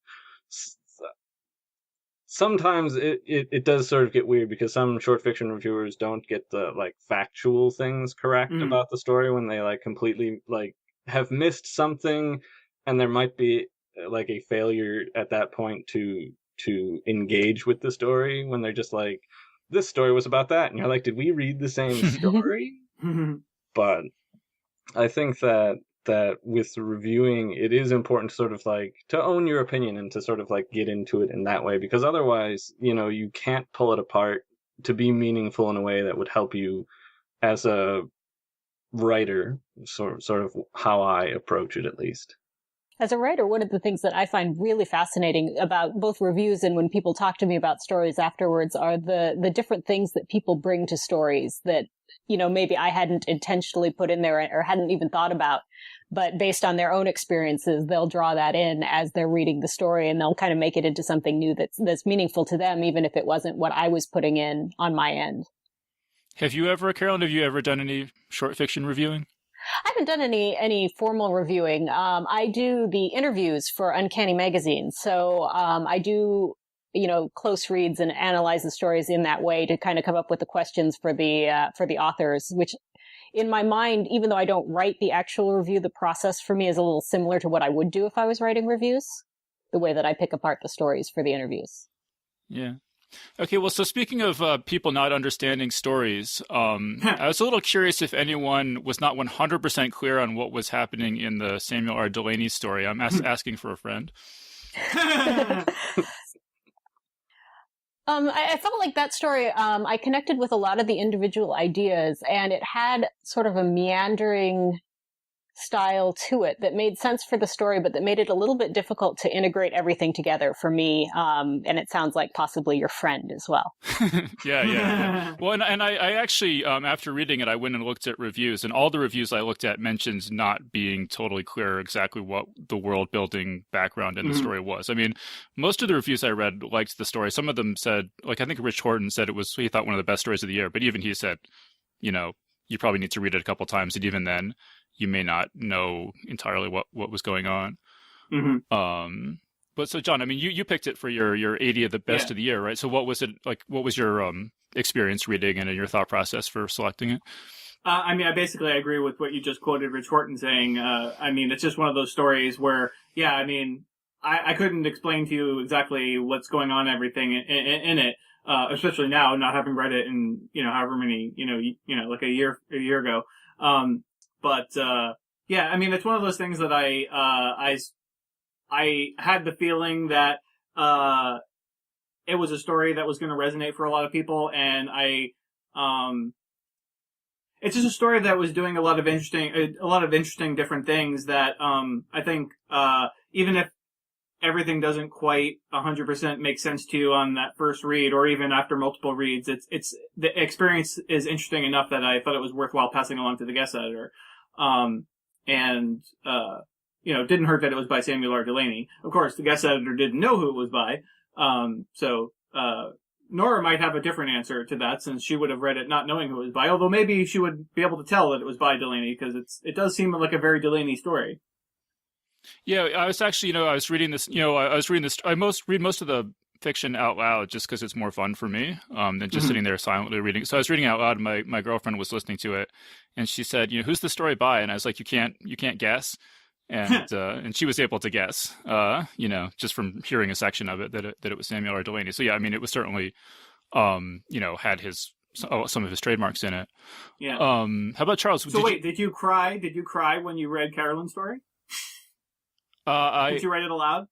Sometimes it does sort of get weird because some short fiction reviewers don't get the like factual things correct about the story when they like completely like have missed something, and there might be like a failure at that point to engage with the story when they're just like, this story was about that, and you're like, did we read the same story? But I think that with reviewing, it is important to sort of like to own your opinion and to sort of like get into it in that way, because otherwise, you can't pull it apart to be meaningful in a way that would help you as a writer, sort of how I approach it, at least. As a writer, one of the things that I find really fascinating about both reviews and when people talk to me about stories afterwards are the different things that people bring to stories that maybe I hadn't intentionally put in there or hadn't even thought about. But based on their own experiences, they'll draw that in as they're reading the story, and they'll kind of make it into something new that's meaningful to them, even if it wasn't what I was putting in on my end. Carolyn, have you ever done any short fiction reviewing? I haven't done any formal reviewing. I do the interviews for Uncanny Magazine. So I do, close reads and analyze the stories in that way to kind of come up with the questions for the authors, which in my mind, even though I don't write the actual review, the process for me is a little similar to what I would do if I was writing reviews, the way that I pick apart the stories for the interviews. Yeah. Okay, well, so speaking of people not understanding stories, I was a little curious if anyone was not 100% clear on what was happening in the Samuel R. Delany story. I'm asking for a friend. I felt like that story, I connected with a lot of the individual ideas, and it had sort of a meandering style to it that made sense for the story, but that made it a little bit difficult to integrate everything together for me. And it sounds like possibly your friend as well. Yeah. Well, and I actually, after reading it, I went and looked at reviews, and all the reviews I looked at mentioned not being totally clear exactly what the world building background in the story was. I mean, most of the reviews I read liked the story. Some of them said, like, I think Rich Horton said he thought one of the best stories of the year, but even he said, you probably need to read it a couple times, and even then, you may not know entirely what was going on. But so, John, I mean, you picked it for your 80 of the best of the year, right? So what was it like? What was your experience reading and your thought process for selecting it? I mean, I agree with what you just quoted Rich Horton saying. I mean, it's just one of those stories where, I mean, I couldn't explain to you exactly what's going on, everything in it, especially now, not having read it in, however many, like a year ago. But I mean, it's one of those things that I had the feeling that it was a story that was going to resonate for a lot of people, and it's just a story that was doing a lot of interesting different things that I think even if everything doesn't quite 100% make sense to you on that first read, or even after multiple reads, it's the experience is interesting enough that I thought it was worthwhile passing along to the guest editor. Didn't hurt that it was by Samuel R. Delany. Of course, the guest editor didn't know who it was by. So Nora might have a different answer to that, since she would have read it not knowing who it was by, although maybe she would be able to tell that it was by Delany, because it does seem like a very Delany story. Yeah, I was actually, I was reading this, I read most of the fiction out loud just because it's more fun for me than just sitting there silently reading. So I was reading out loud, and my girlfriend was listening to it, and she said, who's the story by? And I was like, you can't guess. And she was able to guess, just from hearing a section of it that it was Samuel R. Delany. So yeah, I mean, it was certainly, had some of his trademarks in it. Yeah. How about Charles? Did you cry? Did you cry when you read Carolyn's story? Did you read it aloud?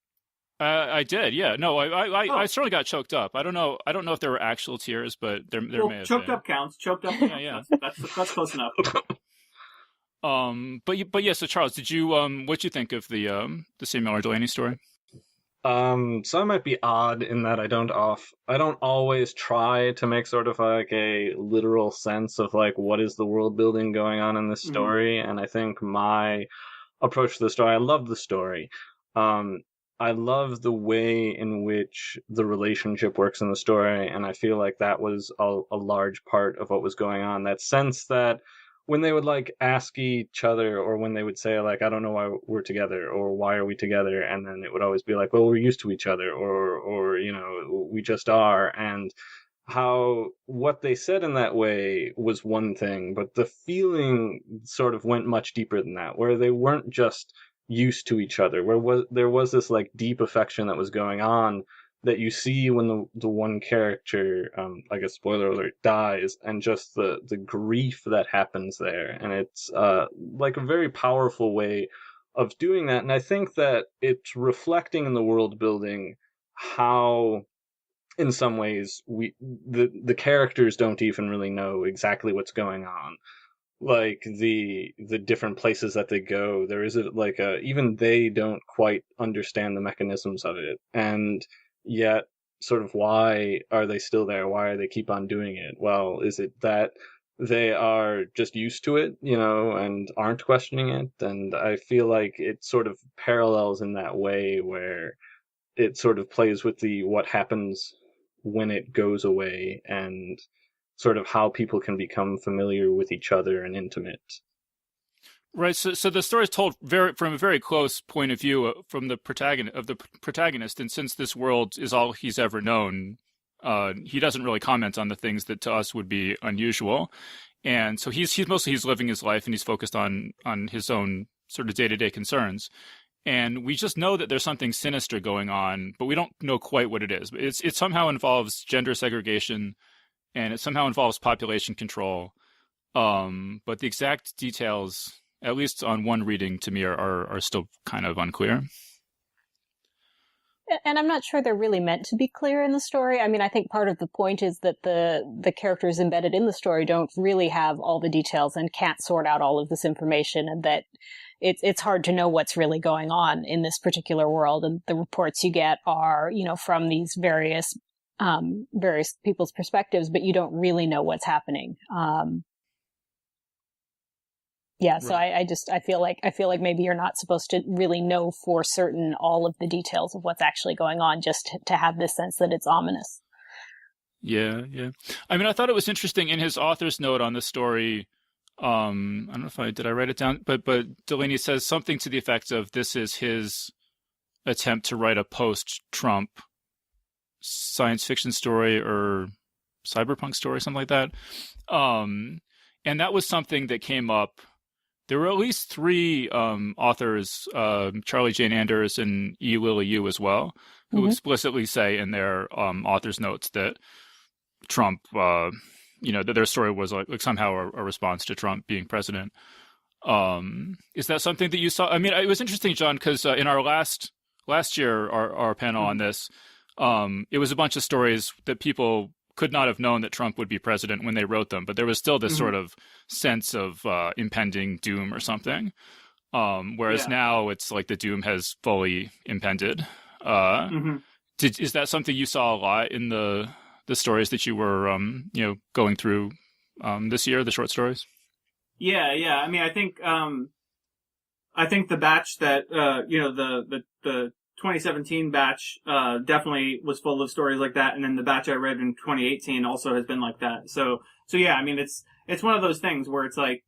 I did, yeah. No, I certainly got choked up. I don't know if there were actual tears, but there may have been. Choked up counts. Choked up. Yeah. That's close enough. But yeah. So Charles, did you what'd you think of the Samuel R. Delany story? So I might be odd in that I don't always try to make sort of like a literal sense of like what is the world building going on in this story, and I think my approach to the story, I love the story. I love the way in which the relationship works in the story, and I feel like that was a large part of what was going on. That sense that when they would like ask each other, or when they would say like, I don't know why we're together, or why are we together, and then it would always be like, well, we're used to each other, or we just are, and how what they said in that way was one thing, but the feeling sort of went much deeper than that, where they weren't just used to each other, where there was this like deep affection that was going on that you see when the one character, I guess spoiler alert, dies, and just the grief that happens there, and it's like a very powerful way of doing that, and I think that it's reflecting in the world building how, in some ways, the characters don't even really know exactly what's going on. Like the different places that they go, there is even they don't quite understand the mechanisms of it, and yet sort of why are they still there? Why are they keep on doing it? Well, is it that they are just used to it, and aren't questioning it. And I feel like it sort of parallels in that way where it sort of plays with the what happens when it goes away and sort of how people can become familiar with each other and intimate. Right. So the story is told from a very close point of view from the protagonist. And since this world is all he's ever known, he doesn't really comment on the things that to us would be unusual. And so he's living his life, and he's focused on his own sort of day-to-day concerns. And we just know that there's something sinister going on, but we don't know quite what it is. It somehow involves gender segregation, and it somehow involves population control. But the exact details, at least on one reading, to me are still kind of unclear. And I'm not sure they're really meant to be clear in the story. I mean, I think part of the point is that the characters embedded in the story don't really have all the details and can't sort out all of this information, and that it's hard to know what's really going on in this particular world. And the reports you get are, from these various people's perspectives, but you don't really know what's happening. Yeah, so right. I feel like maybe you're not supposed to really know for certain all of the details of what's actually going on, just to have this sense that it's ominous. Yeah. I mean, I thought it was interesting in his author's note on the story. I don't know did I write it down, but Delaney says something to the effect of this is his attempt to write a post-Trump science fiction story or cyberpunk story, something like that. And that was something that came up. There were at least three authors, Charlie Jane Anders and E. Lily Yu as well, who explicitly say in their author's notes that Trump, that their story was like somehow a response to Trump being president. Is that something that you saw? I mean, it was interesting, John, because in our last year, our panel on this, it was a bunch of stories that people could not have known that Trump would be president when they wrote them, but there was still this sort of sense of impending doom or something. Whereas now it's like the doom has fully impended. Is that something you saw a lot in the stories that you were, going through this year, the short stories? Yeah. I mean, I think the batch that, the 2017 batch definitely was full of stories like that, and then the batch I read in 2018 also has been like that. So yeah, I mean, it's one of those things where it's like,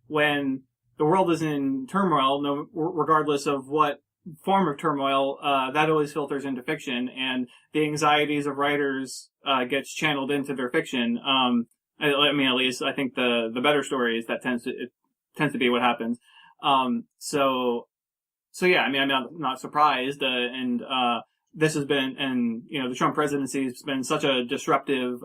when the world is in turmoil, regardless of what form of turmoil, that always filters into fiction, and the anxieties of writers gets channeled into their fiction. I mean, at least I think the better stories that tends to be what happens. So yeah, I mean, I'm not surprised, and this has been, and the Trump presidency has been such a disruptive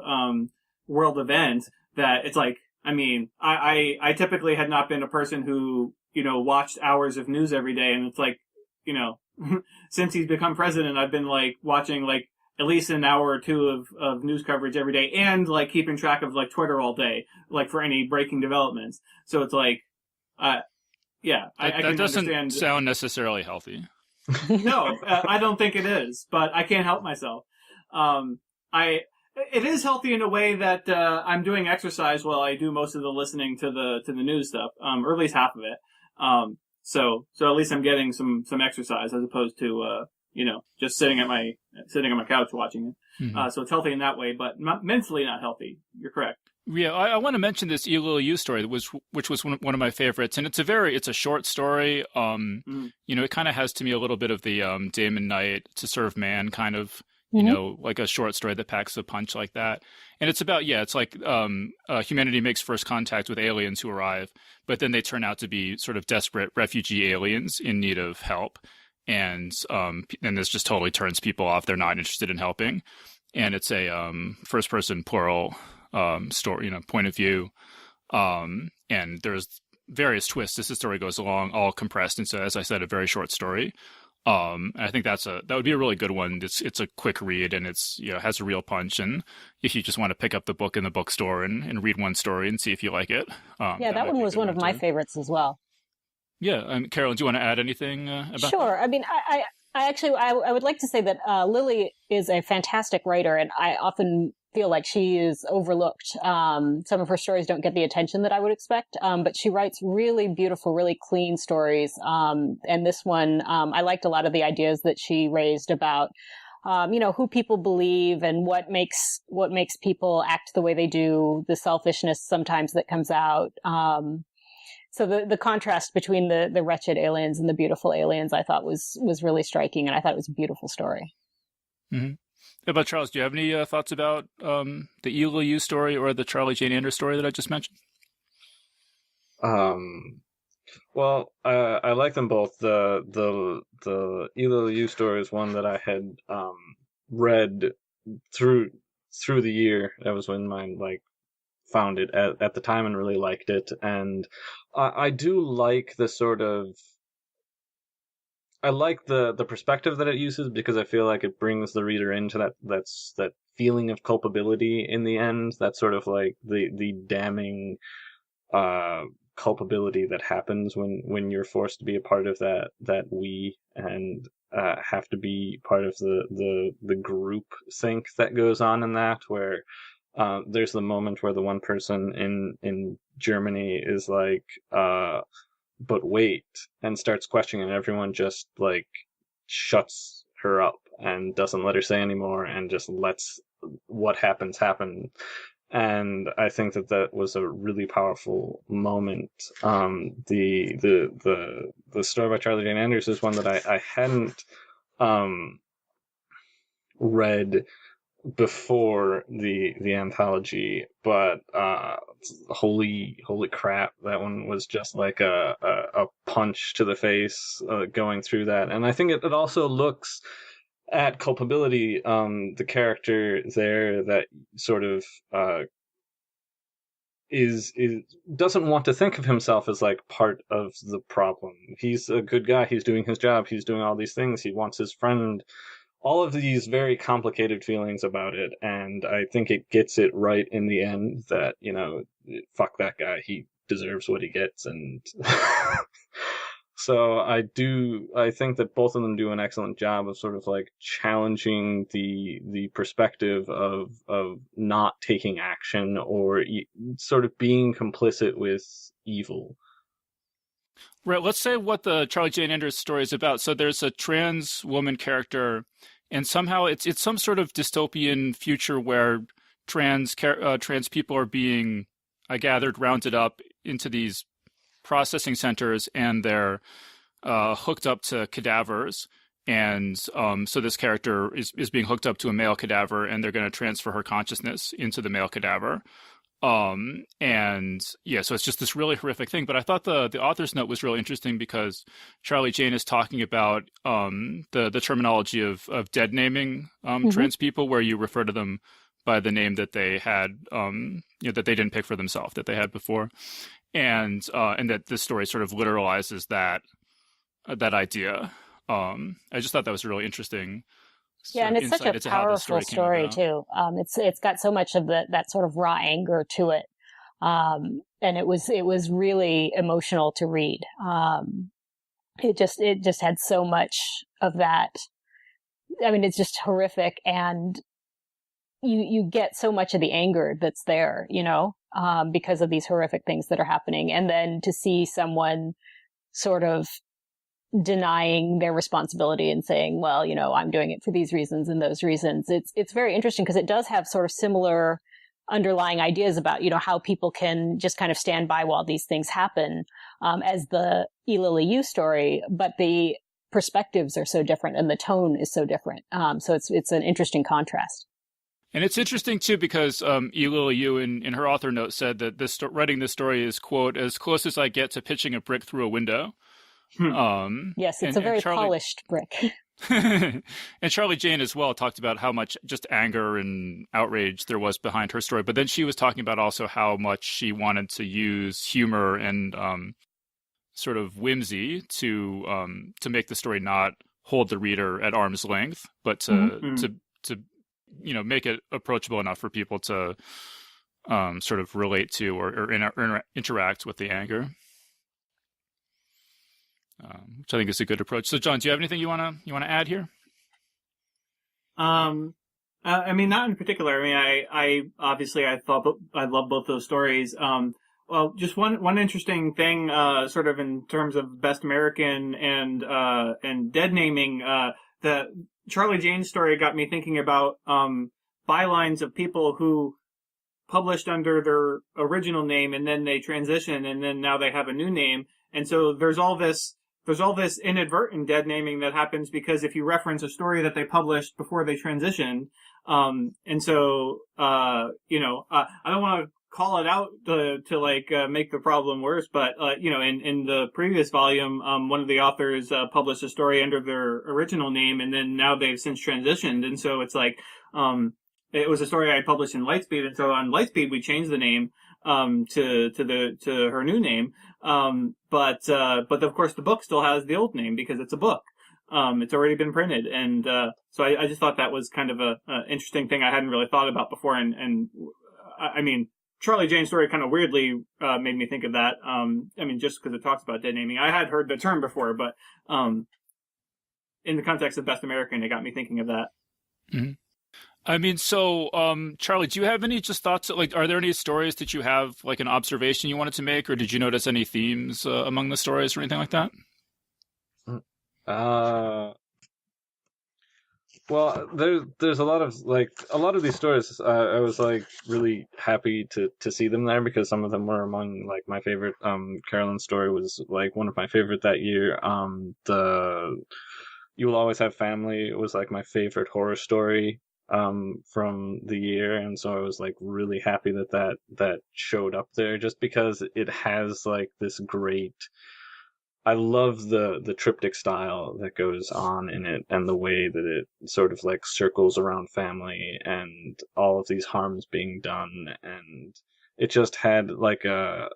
world event that it's like, I mean, I typically had not been a person who watched hours of news every day, and it's like, since he's become president, I've been like watching like at least an hour or two of news coverage every day, and like keeping track of like Twitter all day, like for any breaking developments. So it's like, yeah, I can doesn't understand. Sound necessarily healthy. No, I don't think it is, but I can't help myself. It is healthy in a way that I'm doing exercise while I do most of the listening to the news stuff, or at least half of it. So at least I'm getting some exercise as opposed to just sitting on my couch watching it. So it's healthy in that way, but mentally not healthy. You're correct. Yeah, I want to mention this E. Lily Yu story, which was one of my favorites, and it's a short story. It kind of has to me a little bit of the Damon Knight To Serve Man kind of, like a short story that packs a punch like that. And it's about it's like humanity makes first contact with aliens who arrive, but then they turn out to be sort of desperate refugee aliens in need of help, and this just totally turns people off. They're not interested in helping, and it's a first person plural story, point of view, and there's various twists as the story goes along, all compressed into, as I said, a very short story. I think that would be a really good one. It's a quick read, and it's has a real punch. And if you just want to pick up the book in the bookstore and read one story and see if you like it, that one was one of my favorites as well. Yeah, Carolyn, do you want to add anything about that? Sure. I mean, I actually would like to say that Lily is a fantastic writer, and I often feel like she is overlooked. Some of her stories don't get the attention that I would expect, but she writes really beautiful, really clean stories. And this one, I liked a lot of the ideas that she raised about, who people believe and what makes people act the way they do, the selfishness sometimes that comes out. So the contrast between the wretched aliens and the beautiful aliens, I thought was really striking, and I thought it was a beautiful story. Mm-hmm. How about Charles? Do you have any thoughts about the Ela Yu story or the Charlie Jane Anders story that I just mentioned? Well, I like them both. The Ela Yu story is one that I had read through the year. That was when mine found it at the time and really liked it. And I do like the sort of, I like the perspective that it uses, because I feel like it brings the reader into that feeling of culpability in the end. That's sort of like the damning culpability that happens when you're forced to be a part of that we, and have to be part of the group think that goes on in that, where there's the moment where the one person in Germany is like, but wait, and starts questioning, and everyone just like shuts her up and doesn't let her say anymore and just lets what happens happen. And I think that was a really powerful moment. The story by Charlie Jane Anders is one that I hadn't read before the anthology, but holy crap, that one was just like a punch to the face going through that. And I think it also looks at culpability, the character there that sort of is doesn't want to think of himself as like part of the problem. He's a good guy, he's doing his job, he's doing all these things, he wants his friend, all of these very complicated feelings about it. And I think it gets it right in the end that, fuck that guy, he deserves what he gets. And so I think that both of them do an excellent job of sort of like challenging the perspective of not taking action or sort of being complicit with evil. Right. Let's say what the Charlie Jane Anders story is about. So there's a trans woman character, and somehow it's some sort of dystopian future where trans people are being gathered, rounded up into these processing centers, and they're hooked up to cadavers. And so this character is being hooked up to a male cadaver, and they're going to transfer her consciousness into the male cadaver. And yeah, so it's just this really horrific thing. But I thought the author's note was really interesting, because Charlie Jane is talking about the terminology of dead naming trans people, where you refer to them by the name that they had, that they didn't pick for themselves, that they had before, and that this story sort of literalizes that idea. I just thought that was really interesting. Yeah, and it's such a powerful story too. It's got so much of that sort of raw anger to it, and it was really emotional to read. It just had so much of that. I mean, it's just horrific, and you get so much of the anger that's there, because of these horrific things that are happening, and then to see someone sort of denying their responsibility and saying, well, I'm doing it for these reasons and those reasons. It's very interesting, because it does have sort of similar underlying ideas about, how people can just kind of stand by while these things happen, as the Ela Yu story, but the perspectives are so different and the tone is so different. So it's an interesting contrast. And it's interesting, too, because Ela Yu in her author note said that writing this story is, quote, as close as I get to pitching a brick through a window. Yes, it's a very polished brick. And Charlie Jane as well talked about how much just anger and outrage there was behind her story. But then she was talking about also how much she wanted to use humor and sort of whimsy to make the story not hold the reader at arm's length, but to make it approachable enough for people to sort of relate to or interact with the anger. Which I think is a good approach. So, John, do you have anything you wanna add here? I I mean, not in particular. I mean, I obviously I thought I love both those stories. Well, just one interesting thing, sort of in terms of Best American and dead naming. The Charlie Jane story got me thinking about bylines of people who published under their original name and then they transition and then now they have a new name. And so there's all this inadvertent dead naming that happens because if you reference a story that they published before they transitioned, and so, I don't want to call it out to make the problem worse, but, in the previous volume, one of the authors, published a story under their original name and then now they've since transitioned. And so it's like, it was a story I published in Lightspeed. And so on Lightspeed, we changed the name, to her new name. But of course the book still has the old name because it's a book. It's already been printed. And, so I just thought that was kind of a interesting thing I hadn't really thought about before. And I mean, Charlie Jane's story kind of weirdly, made me think of that. Just because it talks about dead naming. I had heard the term before, but, in the context of Best American, it got me thinking of that. Mm-hmm. I mean, so, Charlie, do you have any just thoughts, like, are there any stories that you have, like, an observation you wanted to make, or did you notice any themes among the stories or anything like that? Well, there's a lot of these stories. I was like really happy to see them there because some of them were among like my favorite. Carolyn's story was like one of my favorite that year. The You Will Always Have Family was like my favorite horror story from the year, and so I was like really happy that showed up there just because it has like this great. I love the triptych style that goes on in it and the way that it sort of like circles around family and all of these harms being done, and it just had like a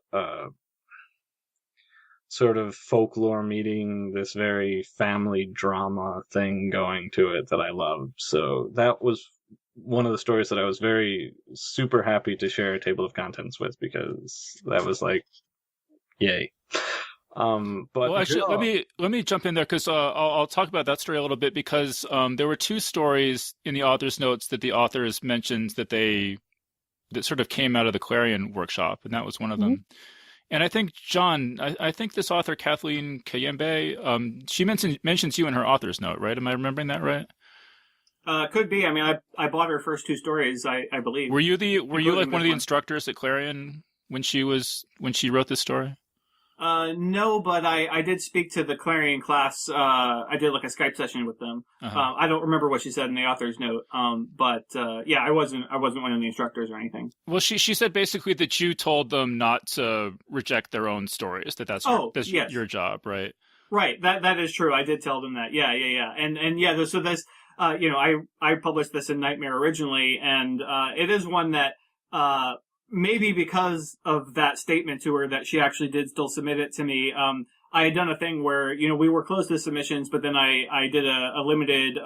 sort of folklore meeting this very family drama thing going to it that I loved. So that was one of the stories that I was very super happy to share a table of contents with because that was like, yay. But well, actually, let me jump in there because I'll talk about that story a little bit because there were two stories in the author's notes that the authors mentioned that sort of came out of the Clarion workshop, and that was one of them. And I think, John, I think this author, Kathleen Kayembe, she mentions you in her author's note, right? Am I remembering that right? Could be. I mean, I bought her first two stories, I believe. Were you like one of the instructors at Clarion when she wrote this story? No, but I did speak to the Clarion class. I did like a Skype session with them. Uh-huh. I don't remember what she said in the author's note. Yeah, I wasn't one of the instructors or anything. Well, she said basically that you told them not to reject their own stories. That's yes. Your job, right? Right. That is true. I did tell them that. Yeah. And yeah, so this, I published this in Nightmare originally, and it is one that, maybe because of that statement to her that she actually did still submit it to me, I had done a thing where, we were close to submissions, but then I did a limited,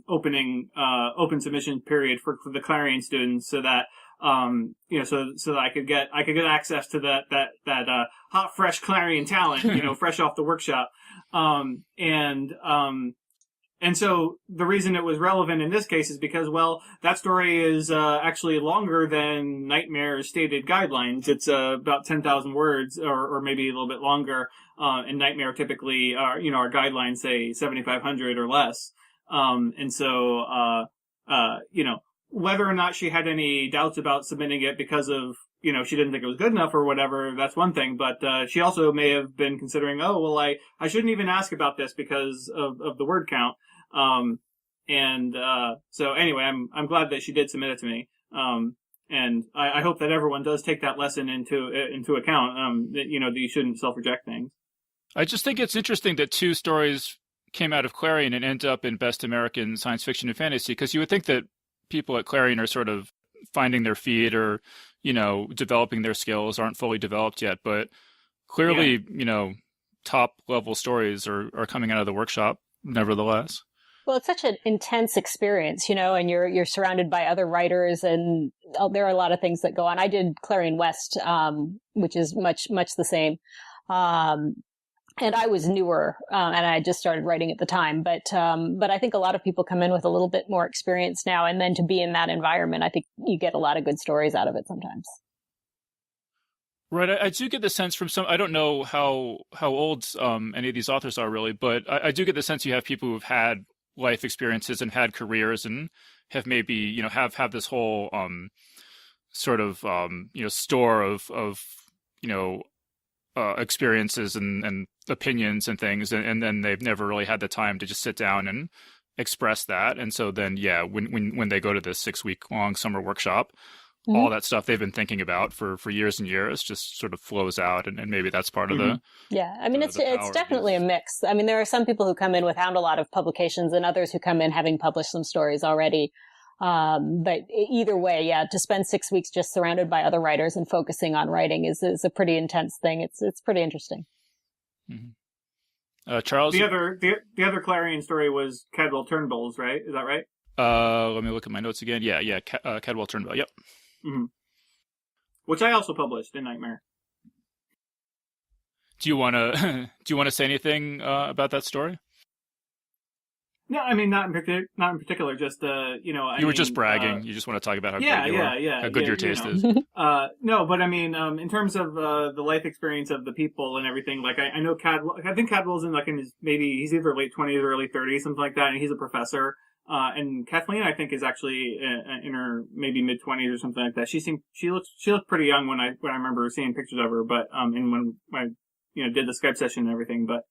open submission period for the Clarion students so that, so that I could get access to that hot, fresh Clarion talent, fresh off the workshop. And so the reason it was relevant in this case is because, well, that story is actually longer than Nightmare's stated guidelines. It's about 10,000 words or maybe a little bit longer. And Nightmare typically, our guidelines say 7,500 or less. And so, whether or not she had any doubts about submitting it because of, she didn't think it was good enough or whatever, that's one thing. But she also may have been considering, I shouldn't even ask about this because of the word count. So anyway, I'm glad that she did submit it to me. And I hope that everyone does take that lesson into account, that you shouldn't self-reject things. I just think it's interesting that two stories came out of Clarion and end up in Best American Science Fiction and Fantasy, because you would think that people at Clarion are sort of finding their feet or, developing their skills, aren't fully developed yet, but clearly, top level stories are coming out of the workshop nevertheless. Well, it's such an intense experience, and you're surrounded by other writers, and there are a lot of things that go on. I did Clarion West, which is much the same. And I was newer, and I just started writing at the time. But I think a lot of people come in with a little bit more experience now, and then to be in that environment, I think you get a lot of good stories out of it sometimes. Right, I do get the sense from some. I don't know how old any of these authors are really, but I do get the sense you have people who've had life experiences and had careers and have maybe have this whole sort of store of experiences and opinions and things, and then they've never really had the time to just sit down and express that. And so then when they go to this 6-week long summer workshop, all that stuff they've been thinking about for years and years just sort of flows out, and maybe that's part of the I mean, it's definitely a mix. I mean, there are some people who come in without a lot of publications and others who come in having published some stories already. But either way, to spend 6 weeks just surrounded by other writers and focusing on writing is a pretty intense thing. It's pretty interesting. Charles, the other Clarion story was Cadwell Turnbull's, right? Is that right? Let me look at my notes again. Cadwell Turnbull. Yep. Mm-hmm. Which I also published in Nightmare. Do you want to say anything about that story? No, I mean not in particular. Just you were just bragging. You just want to talk about how good your taste is. No, but I mean, in terms of the life experience of the people and everything, like I know Cadwell. I think Cadwell's in his he's either late 20s or early 30s, something like that, and he's a professor. And Kathleen, I think, is actually in her maybe mid 20s or something like that. She looked pretty young when I remember seeing pictures of her, but and when I did the Skype session and everything, but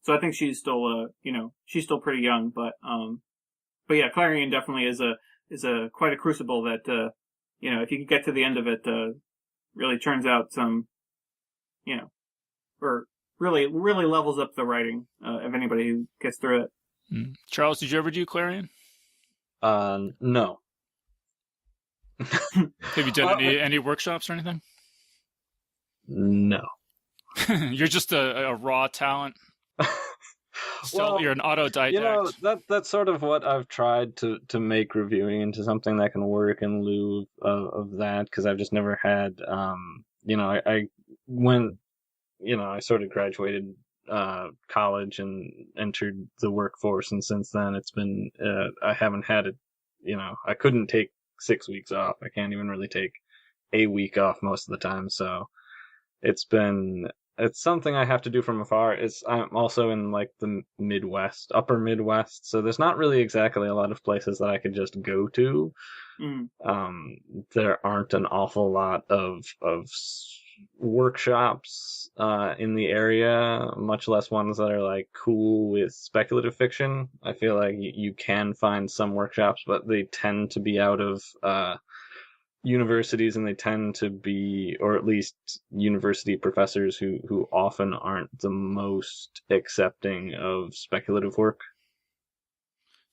so I think she's still she's still pretty young, but yeah, Clarion definitely is a quite a crucible that if you get to the end of it, really turns out some or really levels up the writing of anybody who gets through it. Charles, did you ever do Clarion? No. Have you done any workshops or anything? No. You're just a raw talent. Still, you're an autodidact. That's sort of what I've tried to make reviewing into something that can work in lieu of that, because I've just never had I sort of graduated college and entered the workforce, and since then it's been I haven't had it. I couldn't take 6 weeks off. I can't even really take a week off most of the time, so it's something I have to do from afar. I'm also in like the Midwest, upper Midwest, so there's not really exactly a lot of places that I could just go to. There aren't an awful lot of workshops in the area, much less ones that are like cool with speculative fiction. I feel like you can find some workshops, but they tend to be out of universities, and they tend to be, or at least university professors who often aren't the most accepting of speculative work.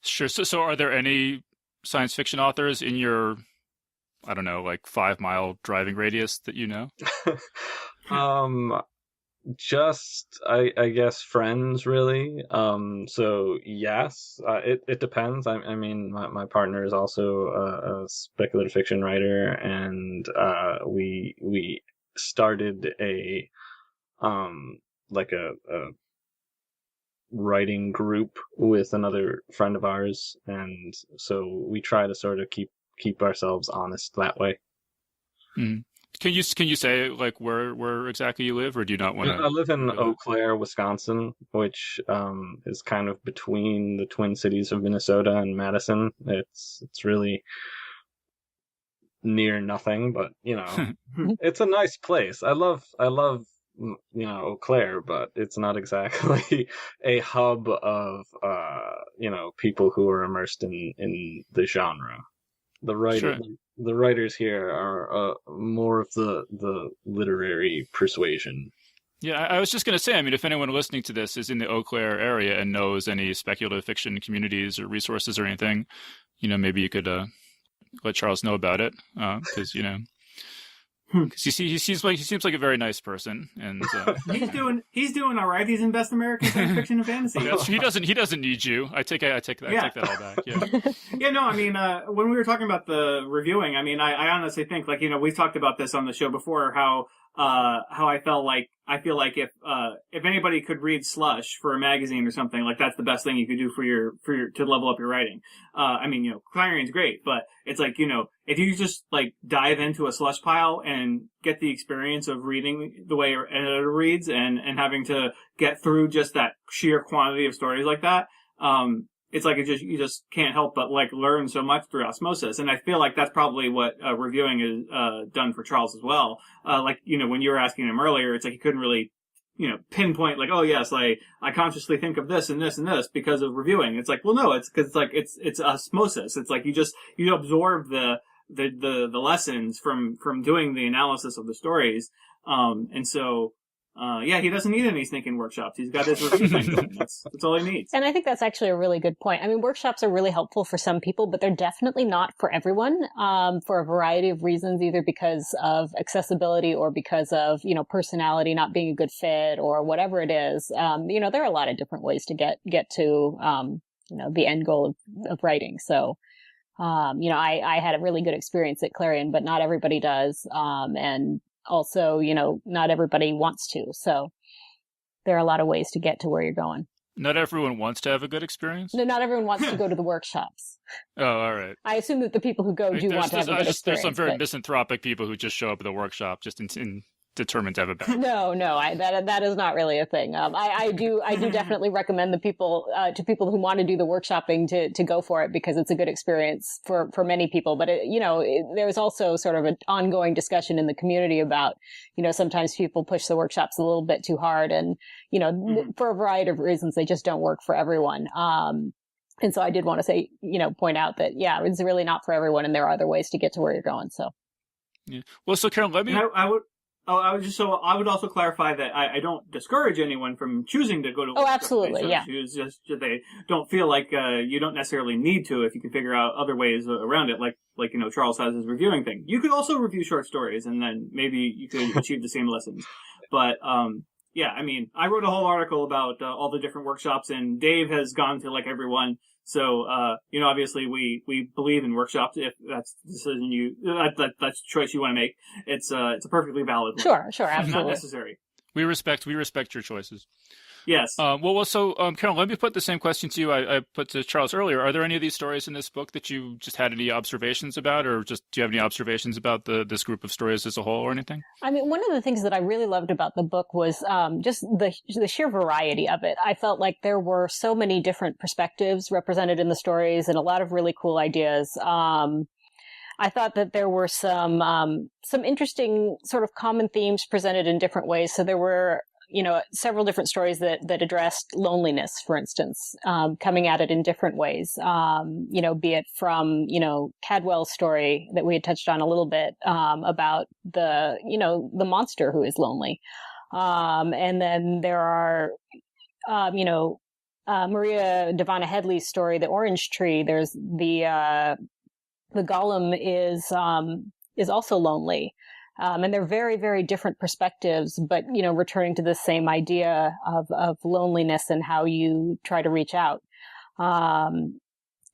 Sure. So are there any science fiction authors in your, I don't know, like 5-mile driving radius that you know? Just I guess friends, really. So yes, it depends. I mean, my partner is also a speculative fiction writer, and we started a writing group with another friend of ours, and so we try to sort of keep ourselves honest that way. Can you say like where exactly you live, or do you not want to? I live in Eau Claire, Wisconsin, which is kind of between the Twin Cities of Minnesota and Madison. It's really near nothing, but it's a nice place. I love Eau Claire, but it's not exactly a hub of people who are immersed in the genre. The writers here are more of the literary persuasion. Yeah, I was just going to say, I mean, if anyone listening to this is in the Eau Claire area and knows any speculative fiction communities or resources or anything, maybe you could let Charles know about it, because he seems like a very nice person, and he's doing all right. He's in Best American Science Fiction and Fantasy. He doesn't need you. I take that all back. Yeah. Yeah. No. I mean, when we were talking about the reviewing, I mean, I honestly think, like, we've talked about this on the show before, how how I feel like if anybody could read Slush for a magazine or something, like that's the best thing you could do for your to level up your writing. I mean, Clarion's great, but it's like, if you just like dive into a Slush pile and get the experience of reading the way an editor reads and having to get through just that sheer quantity of stories like that, it's like you just can't help but like learn so much through osmosis. And I feel like that's probably what reviewing is done for Charles as well. Like, when you were asking him earlier, it's like he couldn't really, pinpoint like, oh yes, I consciously think of this and this and this because of reviewing. It's like, well, no, it's because it's osmosis. It's like you absorb the lessons from doing the analysis of the stories. And so, he doesn't need any sneaking workshops. He's got his review thing going. That's all he needs. And I think that's actually a really good point. I mean, workshops are really helpful for some people, but they're definitely not for everyone, for a variety of reasons, either because of accessibility or because of, personality not being a good fit or whatever it is. There are a lot of different ways to get to, the end goal of writing. So, I had a really good experience at Clarion, but not everybody does. And also, not everybody wants to. So there are a lot of ways to get to where you're going. Not everyone wants to have a good experience? No, not everyone wants to go to the workshops. Oh, all right. I assume that the people who go want to have a good experience. There's some very misanthropic people who just show up at the workshop just determined to have a bad. No, that is not really a thing. I do definitely recommend to people who want to do the workshopping to go for it because it's a good experience for many people. But there's also sort of an ongoing discussion in the community about, sometimes people push the workshops a little bit too hard and, for a variety of reasons, they just don't work for everyone. And so I did want to say, point out that, it's really not for everyone and there are other ways to get to where you're going. So. Yeah. Well, so Carol, let me. I would also clarify that I don't discourage anyone from choosing to go to. Oh, absolutely, yeah. It's just they don't feel like you don't necessarily need to if you can figure out other ways around it. Like Charles has his reviewing thing. You could also review short stories, and then maybe you could achieve the same lessons. But I mean, I wrote a whole article about all the different workshops, and Dave has gone to like every one. So, obviously we believe in workshops. If that's the decision that's the choice you want to make, it's a perfectly valid one. Sure, absolutely. Not necessary. We respect your choices. Yes. Carol, let me put the same question to you I put to Charles earlier. Are there any of these stories in this book that you just had any observations about, or just do you have any observations about this group of stories as a whole or anything? I mean, one of the things that I really loved about the book was just the sheer variety of it. I felt like there were so many different perspectives represented in the stories and a lot of really cool ideas. I thought that there were some interesting sort of common themes presented in different ways. So there were several different stories that addressed loneliness, for instance, coming at it in different ways. Be it from, Cadwell's story that we had touched on a little bit, about the monster who is lonely. And then there are, Maria Devana Headley's story, The Orange Tree. There's the golem is also lonely. And they're very, very different perspectives, but, returning to the same idea of loneliness and how you try to reach out. And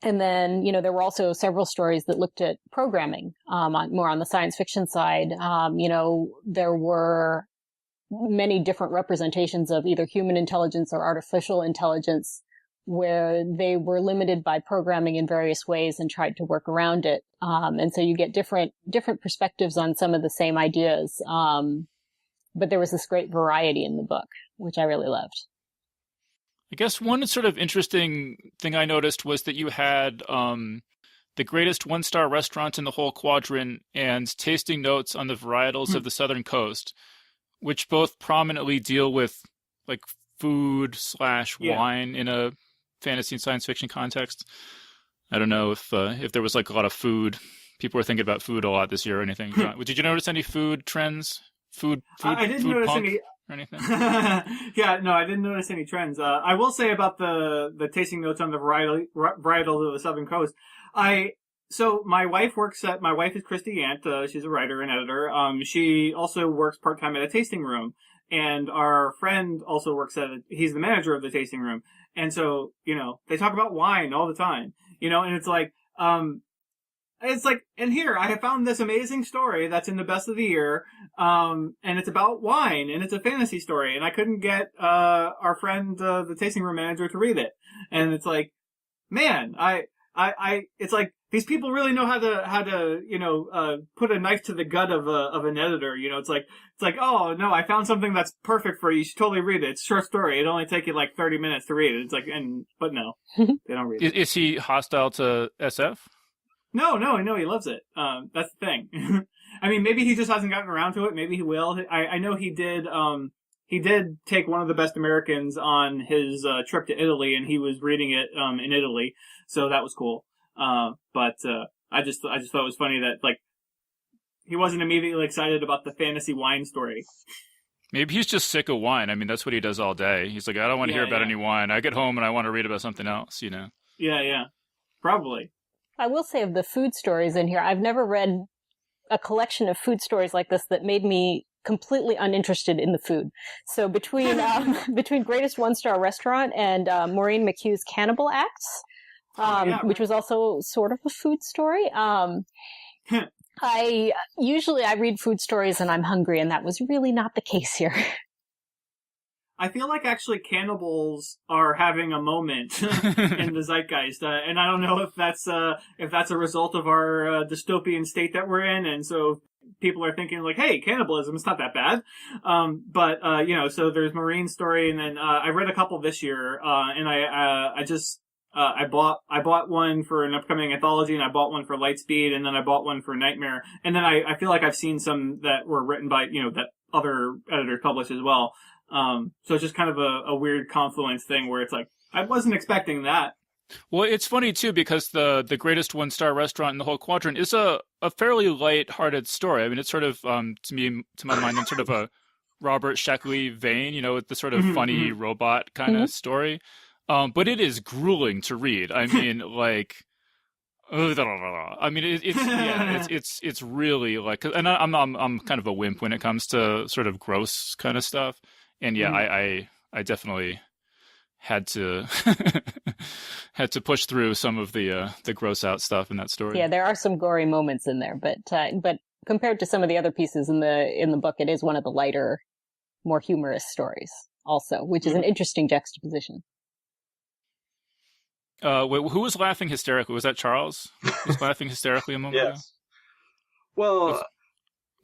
then, there were also several stories that looked at programming, more on the science fiction side. There were many different representations of either human intelligence or artificial intelligence where they were limited by programming in various ways and tried to work around it. And so you get different perspectives on some of the same ideas. But there was this great variety in the book, which I really loved. I guess one sort of interesting thing I noticed was that you had the greatest one-star restaurant in the whole quadrant and tasting notes on the varietals of the Southern Coast, which both prominently deal with like food/wine in a fantasy and science fiction context. I don't know if there was like a lot of food. People were thinking about food a lot this year or anything. Did you notice any food trends? I didn't notice any or anything. I didn't notice any trends. I will say about the tasting notes on the varietals of the Southern Coast. So my wife is Christy Ant. She's a writer and editor. She also works part-time at a tasting room. And our friend also works he's the manager of the tasting room. And so, they talk about wine all the time, and it's like, it's like, and here, I have found this amazing story that's in the best of the year, and it's about wine, and it's a fantasy story, and I couldn't get, our friend, the tasting room manager to read it. And it's like, man, it's like, these people really know how to, put a knife to the gut of an editor, it's like, oh, no, I found something that's perfect for you. You should totally read it. It's a short story. It'll only take you like 30 minutes to read it. It's like, but no, they don't read it. Is he hostile to SF? No, he loves it. That's the thing. I mean, maybe he just hasn't gotten around to it. Maybe he will. I know he did take one of the best Americans on his, trip to Italy, and he was reading it, in Italy. So that was cool. But I just thought it was funny that, like, he wasn't immediately excited about the fantasy wine story. Maybe he's just sick of wine. I mean, that's what he does all day. He's like, I don't want to hear about any wine. I get home and I want to read about something else, Yeah. Probably. I will say, of the food stories in here, I've never read a collection of food stories like this that made me completely uninterested in the food. So between Greatest One-Star Restaurant and Maureen McHugh's Cannibal Acts, which was also sort of a food story, I read food stories and I'm hungry, and that was really not the case here. I feel like actually cannibals are having a moment in the zeitgeist, and I don't know if that's a result of our dystopian state that we're in, and so people are thinking like, hey, cannibalism, it's not that bad. But so there's Maureen's story, and then I read a couple this year, and I bought one for an upcoming anthology, and I bought one for Lightspeed, and then I bought one for Nightmare, and then I feel like I've seen some that were written by that other editors published as well. So it's just kind of a weird confluence thing where it's like, I wasn't expecting that. Well, it's funny too, because the Greatest One-Star Restaurant in the whole quadrant is a fairly light-hearted story. I mean, it's sort of, to my mind, in sort of a Robert Sheckley vein, with the sort of funny robot kind of story. But it is grueling to read. I mean, like, I mean, it's really like, and I'm kind of a wimp when it comes to sort of gross kind of stuff. And I definitely had to push through some of the gross out stuff in that story. Yeah, there are some gory moments in there, but compared to some of the other pieces in the book, it is one of the lighter, more humorous stories also, which is an interesting juxtaposition. Wait, who was laughing hysterically? Was that Charles? Who was laughing hysterically a moment ago? Yes. Well,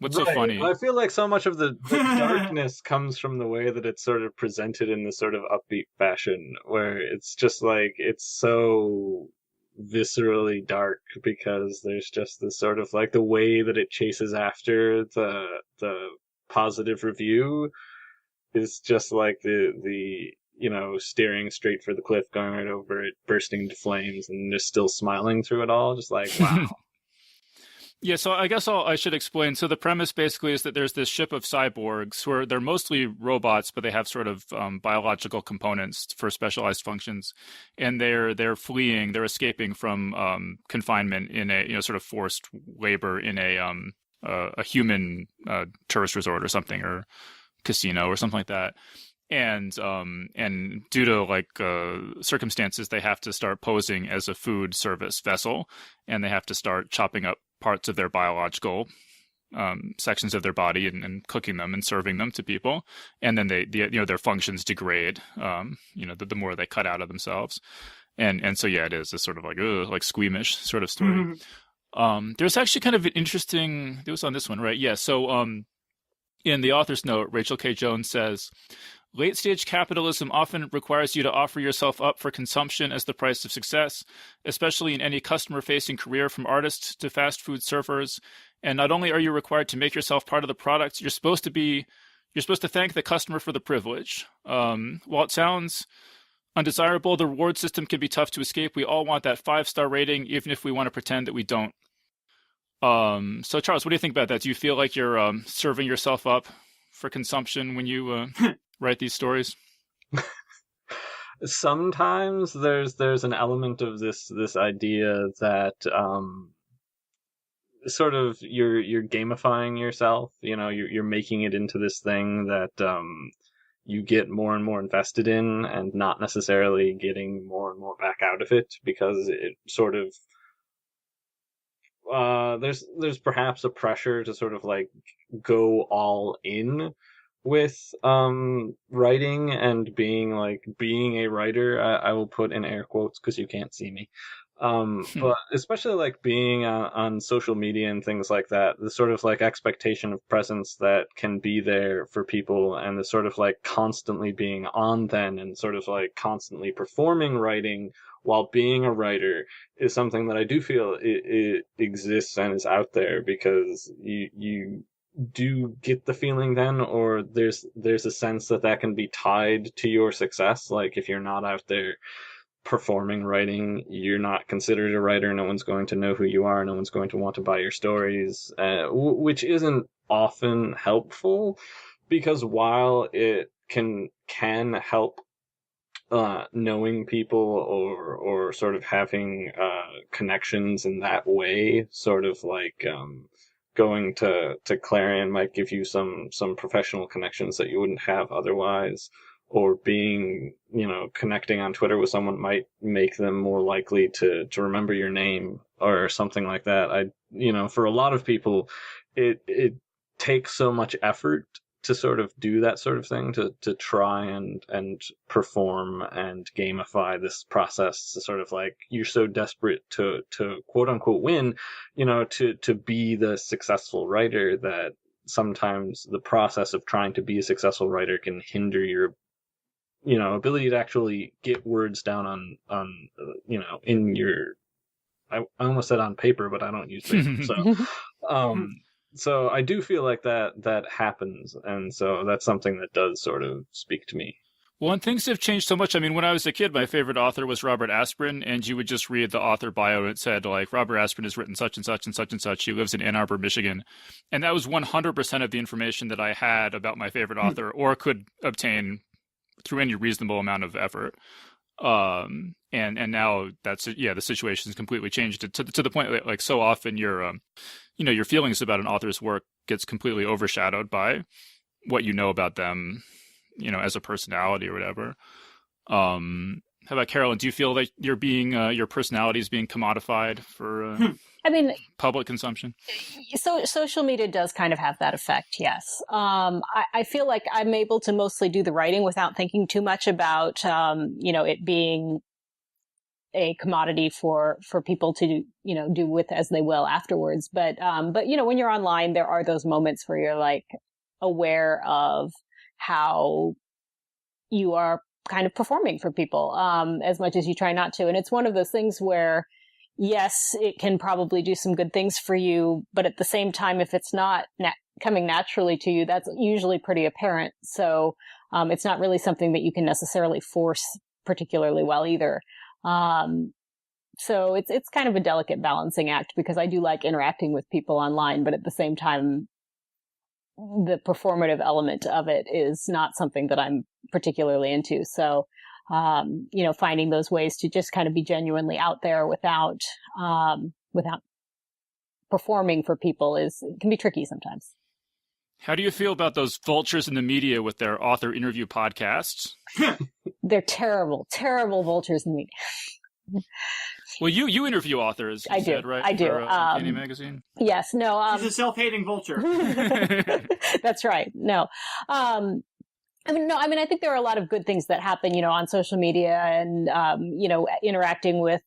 what's so funny? I feel like so much of the darkness comes from the way that it's sort of presented in this sort of upbeat fashion, where it's just like, it's so viscerally dark because there's just this sort of like the way that it chases after the positive review is just like the staring straight for the cliff, going right over it, bursting into flames, and just still smiling through it all, just like, wow. Yeah, so I guess I should explain. So the premise basically is that there's this ship of cyborgs who they're mostly robots, but they have sort of biological components for specialized functions, and they're fleeing, they're escaping from confinement in a sort of forced labor in a human tourist resort or something, or casino or something like that. And due to like circumstances, they have to start posing as a food service vessel, and they have to start chopping up parts of their biological sections of their body and cooking them and serving them to people, and then their functions degrade. The more they cut out of themselves, and so it is a sort of like squeamish sort of story. There's actually kind of an interesting. It was on this one, right? Yeah. So in the author's note, Rachel K. Jones says, late-stage capitalism often requires you to offer yourself up for consumption as the price of success, especially in any customer-facing career from artists to fast food servers. And not only are you required to make yourself part of the product, you're supposed to thank the customer for the privilege. While it sounds undesirable, the reward system can be tough to escape. We all want that 5-star rating, even if we want to pretend that we don't. So Charles, what do you think about that? Do you feel like you're serving yourself up for consumption when you write these stories? Sometimes there's an element of this idea that sort of you're gamifying yourself. You're making it into this thing that you get more and more invested in, and not necessarily getting more and more back out of it, because it sort of there's perhaps a pressure to sort of like go all in with writing and being a writer. I will put in air quotes because you can't see me. But especially like being on social media and things like that, the sort of like expectation of presence that can be there for people, and the sort of like constantly being on then and sort of like constantly performing writing while being a writer is something that I do feel it exists and is out there, because you do get the feeling then, or there's a sense that that can be tied to your success. Like if you're not out there performing writing, you're not considered a writer. No one's going to know who you are. No one's going to want to buy your stories, which isn't often helpful, because while it can help knowing people or sort of having connections in that way, sort of like going to Clarion might give you some professional connections that you wouldn't have otherwise, or being, connecting on Twitter with someone might make them more likely to remember your name or something like that. For a lot of people, it takes so much effort to sort of do that sort of thing, to try and perform and gamify this process, to sort of like, you're so desperate to quote unquote win, to be the successful writer, that sometimes the process of trying to be a successful writer can hinder your ability to actually get words down on in your, I almost said on paper, but I don't use paper. So I do feel like that happens, and so that's something that does sort of speak to me. Well, and things have changed so much. I mean, when I was a kid, my favorite author was Robert Asprin, and you would just read the author bio, and it said, like, Robert Asprin has written such and such and such and such. He lives in Ann Arbor, Michigan. And that was 100% of the information that I had about my favorite author, or could obtain through any reasonable amount of effort. And now the situation has completely changed to the point that, like, so often your feelings about an author's work gets completely overshadowed by what you know about them, as a personality or whatever. How about Carolyn? Do you feel like your personality is being commodified for public consumption? So social media does kind of have that effect, yes. I feel like I'm able to mostly do the writing without thinking too much about, it being a commodity for people to, do with as they will afterwards. But when you're online, there are those moments where you're like aware of how you are kind of performing for people, as much as you try not to. And it's one of those things where, yes, it can probably do some good things for you, but at the same time, if it's not coming naturally to you, that's usually pretty apparent. So it's not really something that you can necessarily force particularly well either. So it's kind of a delicate balancing act, because I do like interacting with people online, but at the same time, the performative element of it is not something that I'm particularly into. So, finding those ways to just kind of be genuinely out there without performing for people can be tricky sometimes. How do you feel about those vultures in the media with their author interview podcasts? They're terrible, terrible vultures in the media. Well, you interview authors, you said, right? I do. For Penny Magazine? Yes. No. He's a self-hating vulture. That's right. No. I think there are a lot of good things that happen, on social media and, interacting with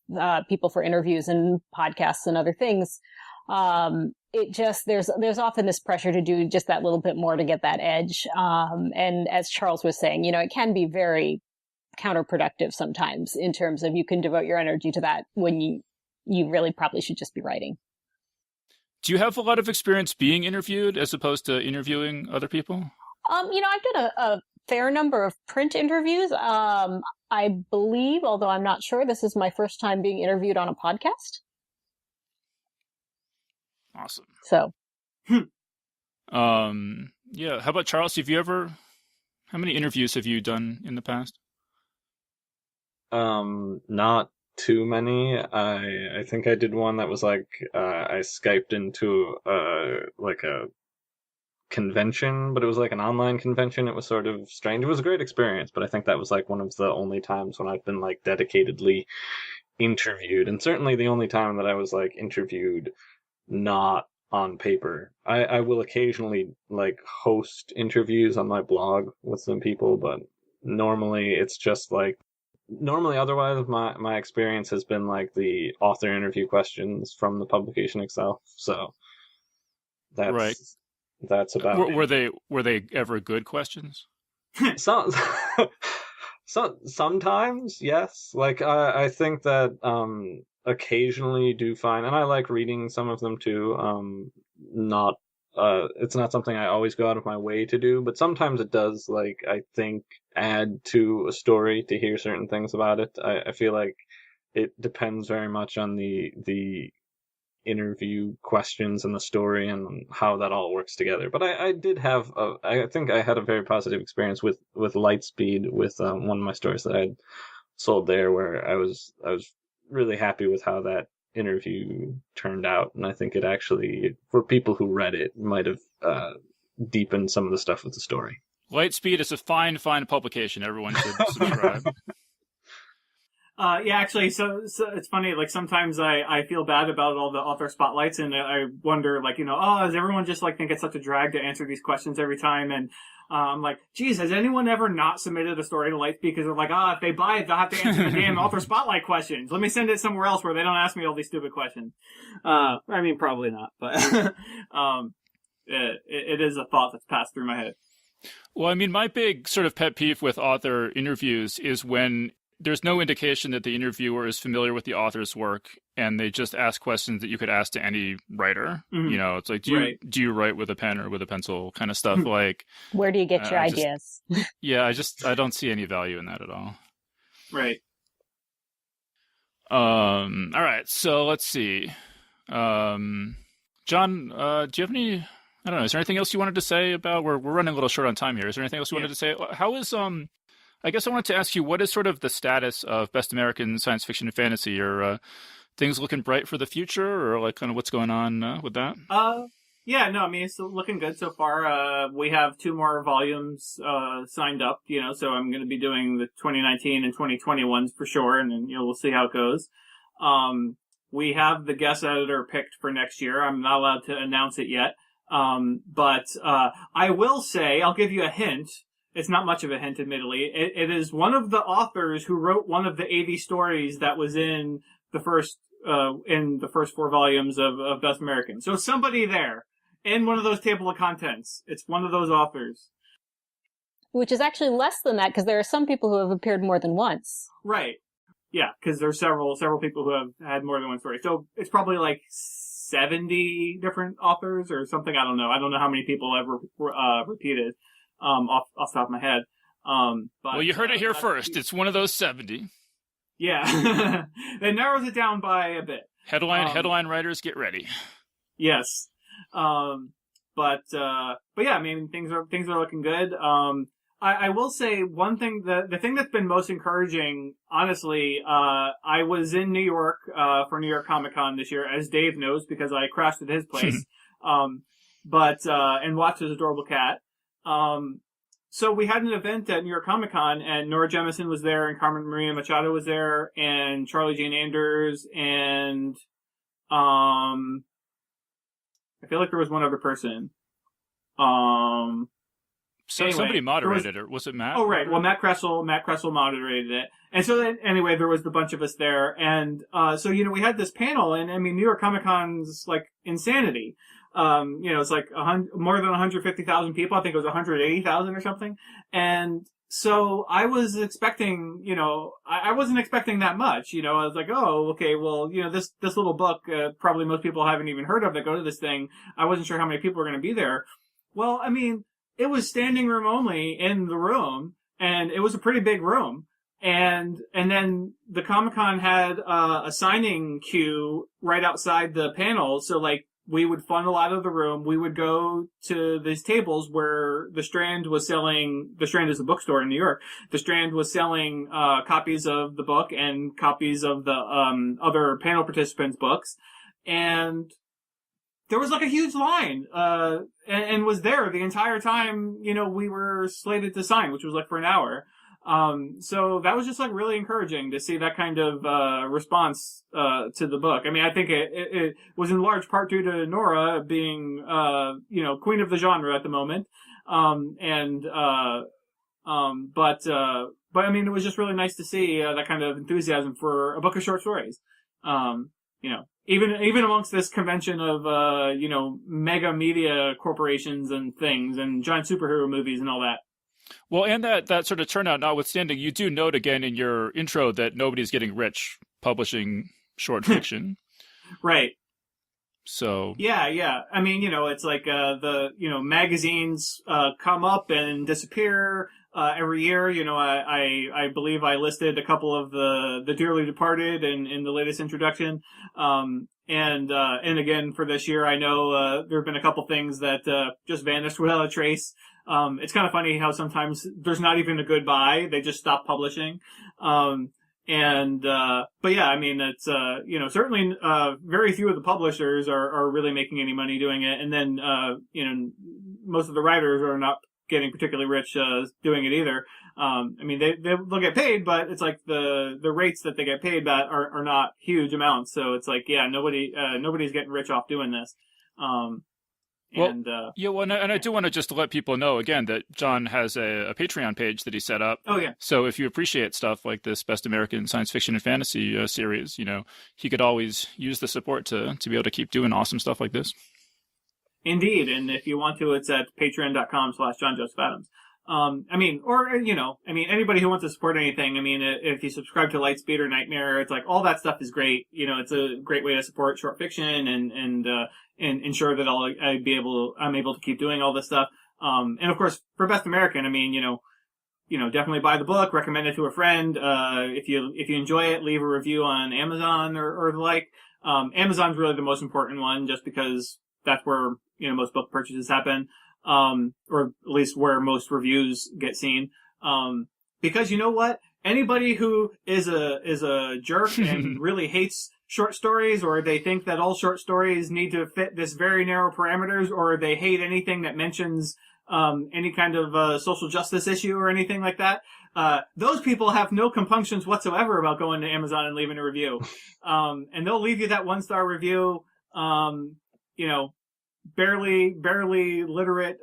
people for interviews and podcasts and other things. There's often this pressure to do just that little bit more to get that edge. And as Charles was saying, it can be very counterproductive sometimes, in terms of you can devote your energy to that when you really probably should just be writing. Do you have a lot of experience being interviewed as opposed to interviewing other people? I've done a fair number of print interviews. I believe, although I'm not sure, this is my first time being interviewed on a podcast. Awesome. So. Yeah. How about Charles? How many interviews have you done in the past? Not too many. I think I did one that was like, I Skyped into like a convention, but it was like an online convention. It was sort of strange. It was a great experience, but I think that was like one of the only times when I've been like dedicatedly interviewed, and certainly the only time that I was like interviewed not on paper. I will occasionally like host interviews on my blog with some people, but normally it's just like otherwise my experience has been like the author interview questions from the publication itself. So Right. that's about Were they ever good questions? so, sometimes yes. Like I think that occasionally you do find, and I like reading some of them too. Not it's not something I always go out of my way to do, but sometimes it does, like, I think, add to a story to hear certain things about it. I feel like it depends very much on the interview questions and the story and how that all works together. But I did have I think I had a very positive experience with Lightspeed, with one of my stories that I had sold there, where I was really happy with how that interview turned out, and I think it actually, for people who read it, might have deepened some of the stuff with the story. Lightspeed is a fine publication. Everyone should subscribe. Yeah, actually, so it's funny, like, sometimes I feel bad about all the author spotlights, and I wonder, like, does everyone just, like, think it's such a drag to answer these questions every time? And I'm like, geez, has anyone ever not submitted a story to Lightspeed because they're like, if they buy it, they'll have to answer the damn author spotlight questions. Let me send it somewhere else where they don't ask me all these stupid questions. I mean, probably not, but it is a thought that's passed through my head. Well, I mean, my big sort of pet peeve with author interviews is when there's no indication that the interviewer is familiar with the author's work, and they just ask questions that you could ask to any writer. Mm-hmm. It's like, do you write with a pen or with a pencil, kind of stuff. Like, where do you get your ideas? I don't see any value in that at all. Right. All right. So let's see. John, do you have any? I don't know. Is there anything else you wanted to say about? We're running a little short on time here. Is there anything else you wanted to say? How is I guess I wanted to ask you, what is sort of the status of Best American Science Fiction and Fantasy? Are things looking bright for the future, or like kind of what's going on with that? Yeah, no, I mean, it's looking good so far. We have 2 more volumes signed up, so I'm going to be doing the 2019 and 2020 ones for sure, and then we'll see how it goes. We have the guest editor picked for next year. I'm not allowed to announce it yet, but I will say, I'll give you a hint. It's not much of a hint, admittedly. It is one of the authors who wrote one of the 80 stories that was in the first 4 volumes of Best American. So somebody there in one of those table of contents. It's one of those authors. Which is actually less than that, because there are some people who have appeared more than once. Right. Yeah, because there's several people who have had more than one story. So it's probably like 70 different authors or something. I don't know. I don't know how many people ever repeated. Off the top of my head. But, well, you heard it here first. It's one of those 70. Yeah. That narrows it down by a bit. Headline writers, get ready. Yes. But yeah, I mean, things are looking good. I will say one thing, the thing that's been most encouraging, honestly, I was in New York, for New York Comic Con this year, as Dave knows, because I crashed at his place. And watched his adorable cat. So we had an event at New York Comic Con, and Nora Jemisin was there, and Carmen Maria Machado was there, and Charlie Jane Anders, and I feel like there was one other person. Somebody moderated it. Was it Matt? Oh, right. Well, Matt Kressel moderated it. And so then, anyway, there was a bunch of us there. And, so, we had this panel, and I mean, New York Comic Con's like insanity. It's like more than 150,000 people. I think it was 180,000 or something. And so I was expecting, I wasn't expecting that much. I was like, oh, okay, well, this little book, probably most people haven't even heard of that go to this thing. I wasn't sure how many people were going to be there. Well, I mean, it was standing room only in the room, and it was a pretty big room. And then the Comic-Con had a signing queue right outside the panel. So like, we would funnel out of the room. We would go to these tables where the Strand was selling. The Strand is a bookstore in New York. The Strand was selling copies of the book and copies of the other panel participants' books, and there was like a huge line, and was there the entire time. We were slated to sign, which was like for an hour. So that was just like really encouraging to see that kind of response to the book. I mean, I think it was in large part due to Nora being queen of the genre at the moment. But I mean, it was just really nice to see that kind of enthusiasm for a book of short stories. Even amongst this convention of mega media corporations and things and giant superhero movies and all that. Well, and that sort of turnout notwithstanding, you do note again in your intro that nobody's getting rich publishing short fiction. Right. So yeah. I mean, it's like the magazines come up and disappear every year. I believe I listed a couple of the dearly departed in the latest introduction. And again for this year, I know there have been a couple things that just vanished without a trace. It's kind of funny how sometimes there's not even a goodbye; they just stop publishing. But yeah, I mean, it's, certainly, very few of the publishers are really making any money doing it. And then, most of the writers are not getting particularly rich, doing it either. I mean, they'll get paid, but it's like the rates that they get paid that are not huge amounts. So it's like, yeah, nobody's getting rich off doing this. And I do want to just let people know again that John has a Patreon page that he set up. Oh yeah. So if you appreciate stuff like this Best American Science Fiction and Fantasy series, he could always use the support to be able to keep doing awesome stuff like this. Indeed, and if you want to, it's at patreon.com/JohnJosephAdams. Anybody who wants to support anything, I mean, if you subscribe to Lightspeed or Nightmare, it's like all that stuff is great. It's a great way to support short fiction and ensure that I'm able to keep doing all this stuff. And of course, for Best American, I mean, definitely buy the book, recommend it to a friend. If you enjoy it, leave a review on Amazon or the like. Amazon's really the most important one just because that's where, most book purchases happen. Or at least where most reviews get seen. Because you know what? Anybody who is a jerk and really hates short stories, or they think that all short stories need to fit this very narrow parameters, or they hate anything that mentions any kind of social justice issue or anything like that, those people have no compunctions whatsoever about going to Amazon and leaving a review. And they'll leave you that 1-star review, barely literate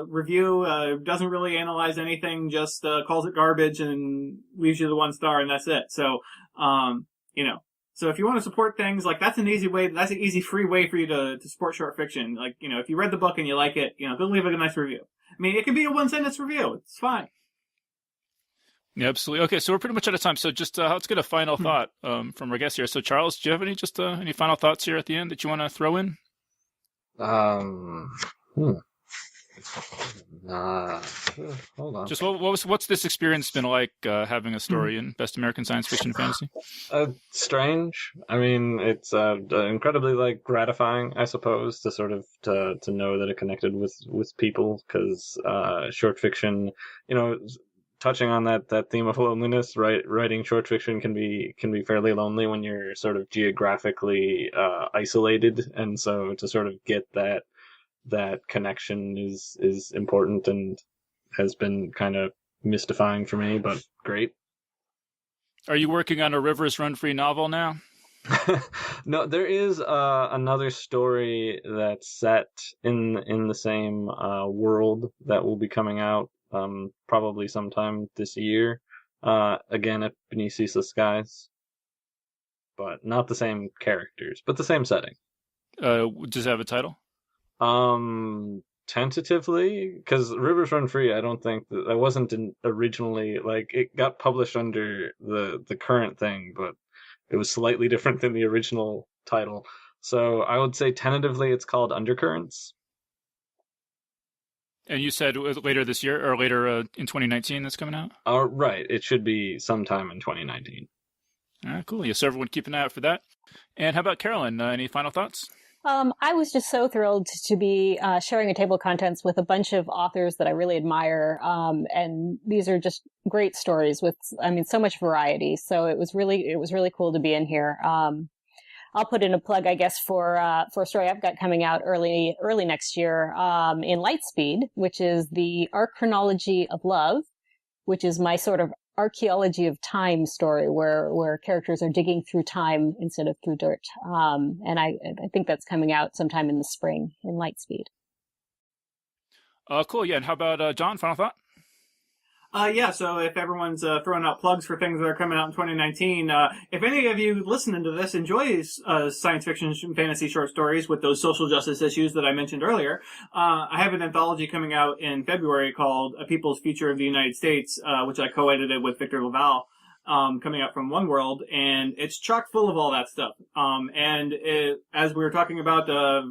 review, doesn't really analyze anything, just calls it garbage and leaves you the 1 star, and that's it. So so if you want to support things, like that's an easy free way for you to support short fiction. Like, if you read the book and you like it, go leave a nice review. I mean, it can be a 1-sentence review. It's fine. Yeah, absolutely. Okay, so we're pretty much out of time. So just let's get a final thought from our guest here. So Charles, do you have any final thoughts here at the end that you want to throw in? Hold on. Just what's this experience been like having a story in Best American Science Fiction and Fantasy? Strange. I mean, it's incredibly gratifying, I suppose, to sort of to know that it connected with people, because short fiction, touching on that theme of loneliness, right? Writing short fiction can be fairly lonely when you're sort of geographically isolated, and so to sort of get that connection is important and has been kind of mystifying for me, but great. Are you working on a Rivers Run Free novel now? No, there is another story that's set in the same world that will be coming out probably sometime this year, again at Beneath Ceaseless Skies, but not the same characters, but the same setting. Does it have a title? Tentatively, because Rivers Run Free, I don't think that wasn't originally, it got published under the current thing, but it was slightly different than the original title. So I would say tentatively it's called Undercurrents. And you said later this year, or later in 2019 that's coming out? Right. It should be sometime in 2019. All right, cool. Yes, everyone keep an eye out for that. And how about Carolyn? Any final thoughts? I was just so thrilled to be sharing a table of contents with a bunch of authors that I really admire. And these are just great stories with, so much variety. So it was really cool to be in here. I'll put in a plug, I guess, for a story I've got coming out early next year in Lightspeed, which is the Arc Chronology of Love, which is my sort of archaeology of time story where characters are digging through time instead of through dirt. And I think that's coming out sometime in the spring in Lightspeed. Cool. Yeah. And how about John? Final thought? Yeah, so if everyone's throwing out plugs for things that are coming out in 2019, if any of you listening to this enjoys science fiction and fantasy short stories with those social justice issues that I mentioned earlier, I have an anthology coming out in February called A People's Future of the United States, which I co-edited with Victor Laval, coming out from One World, and it's chock full of all that stuff. And it, as we were talking about,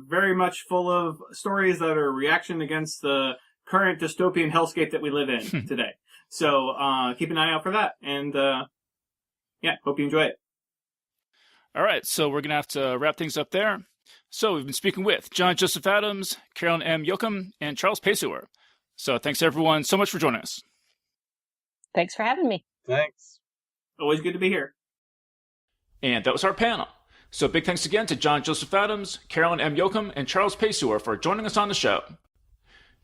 very much full of stories that are a reaction against the current dystopian hellscape that we live in today. So keep an eye out for that, and yeah, hope you enjoy it. All right, so we're going to have to wrap things up there. So we've been speaking with John Joseph Adams, Carolyn M. Yoachim, and Charles Payseur. So thanks everyone so much for joining us. Thanks for having me. Thanks. Always good to be here. And that was our panel. So big thanks again to John Joseph Adams, Carolyn M. Yoachim, and Charles Payseur for joining us on the show.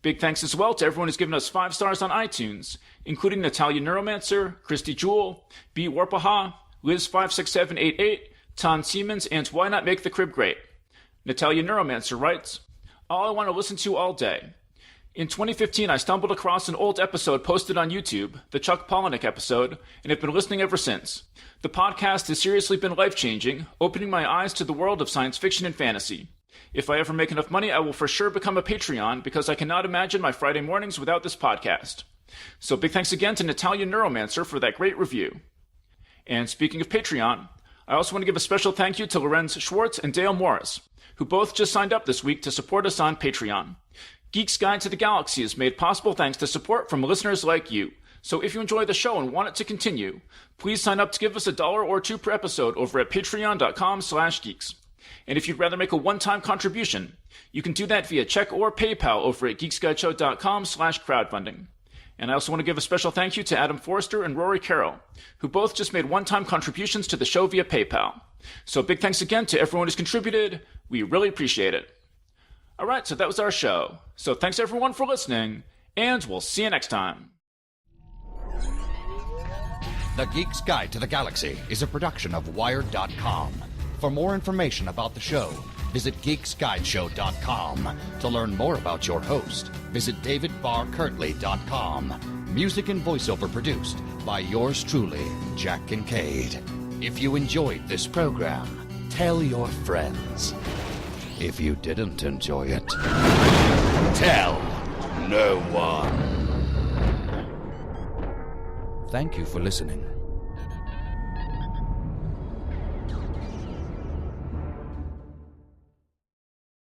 Big thanks as well to everyone who's given us 5 stars on iTunes, including Natalia Neuromancer, Christy Jewell, B. Warpaha, Liz56788, Tom Siemens, and Why Not Make the Crib Great. Natalia Neuromancer writes, all I want to listen to all day. In 2015, I stumbled across an old episode posted on YouTube, the Chuck Palahniuk episode, and have been listening ever since. The podcast has seriously been life-changing, opening my eyes to the world of science fiction and fantasy. If I ever make enough money, I will for sure become a Patreon because I cannot imagine my Friday mornings without this podcast. So big thanks again to Natalia Neuromancer for that great review. And speaking of Patreon, I also want to give a special thank you to Lorenz Schwartz and Dale Morris, who both just signed up this week to support us on Patreon. Geek's Guide to the Galaxy is made possible thanks to support from listeners like you. So if you enjoy the show and want it to continue, please sign up to give us $1 or $2 per episode over at patreon.com/geeks. And if you'd rather make a one-time contribution, you can do that via check or PayPal over at geeksguideshow.com/crowdfunding. And I also want to give a special thank you to Adam Forrester and Rory Carroll, who both just made one-time contributions to the show via PayPal. So big thanks again to everyone who's contributed. We really appreciate it. All right, so that was our show. So thanks everyone for listening, and we'll see you next time. The Geek's Guide to the Galaxy is a production of Wired.com. For more information about the show, visit geeksguideshow.com. To learn more about your host, visit davidbarrkirtley.com. Music and voiceover produced by yours truly, Jack Kincaid. If you enjoyed this program, tell your friends. If you didn't enjoy it, tell no one. Thank you for listening.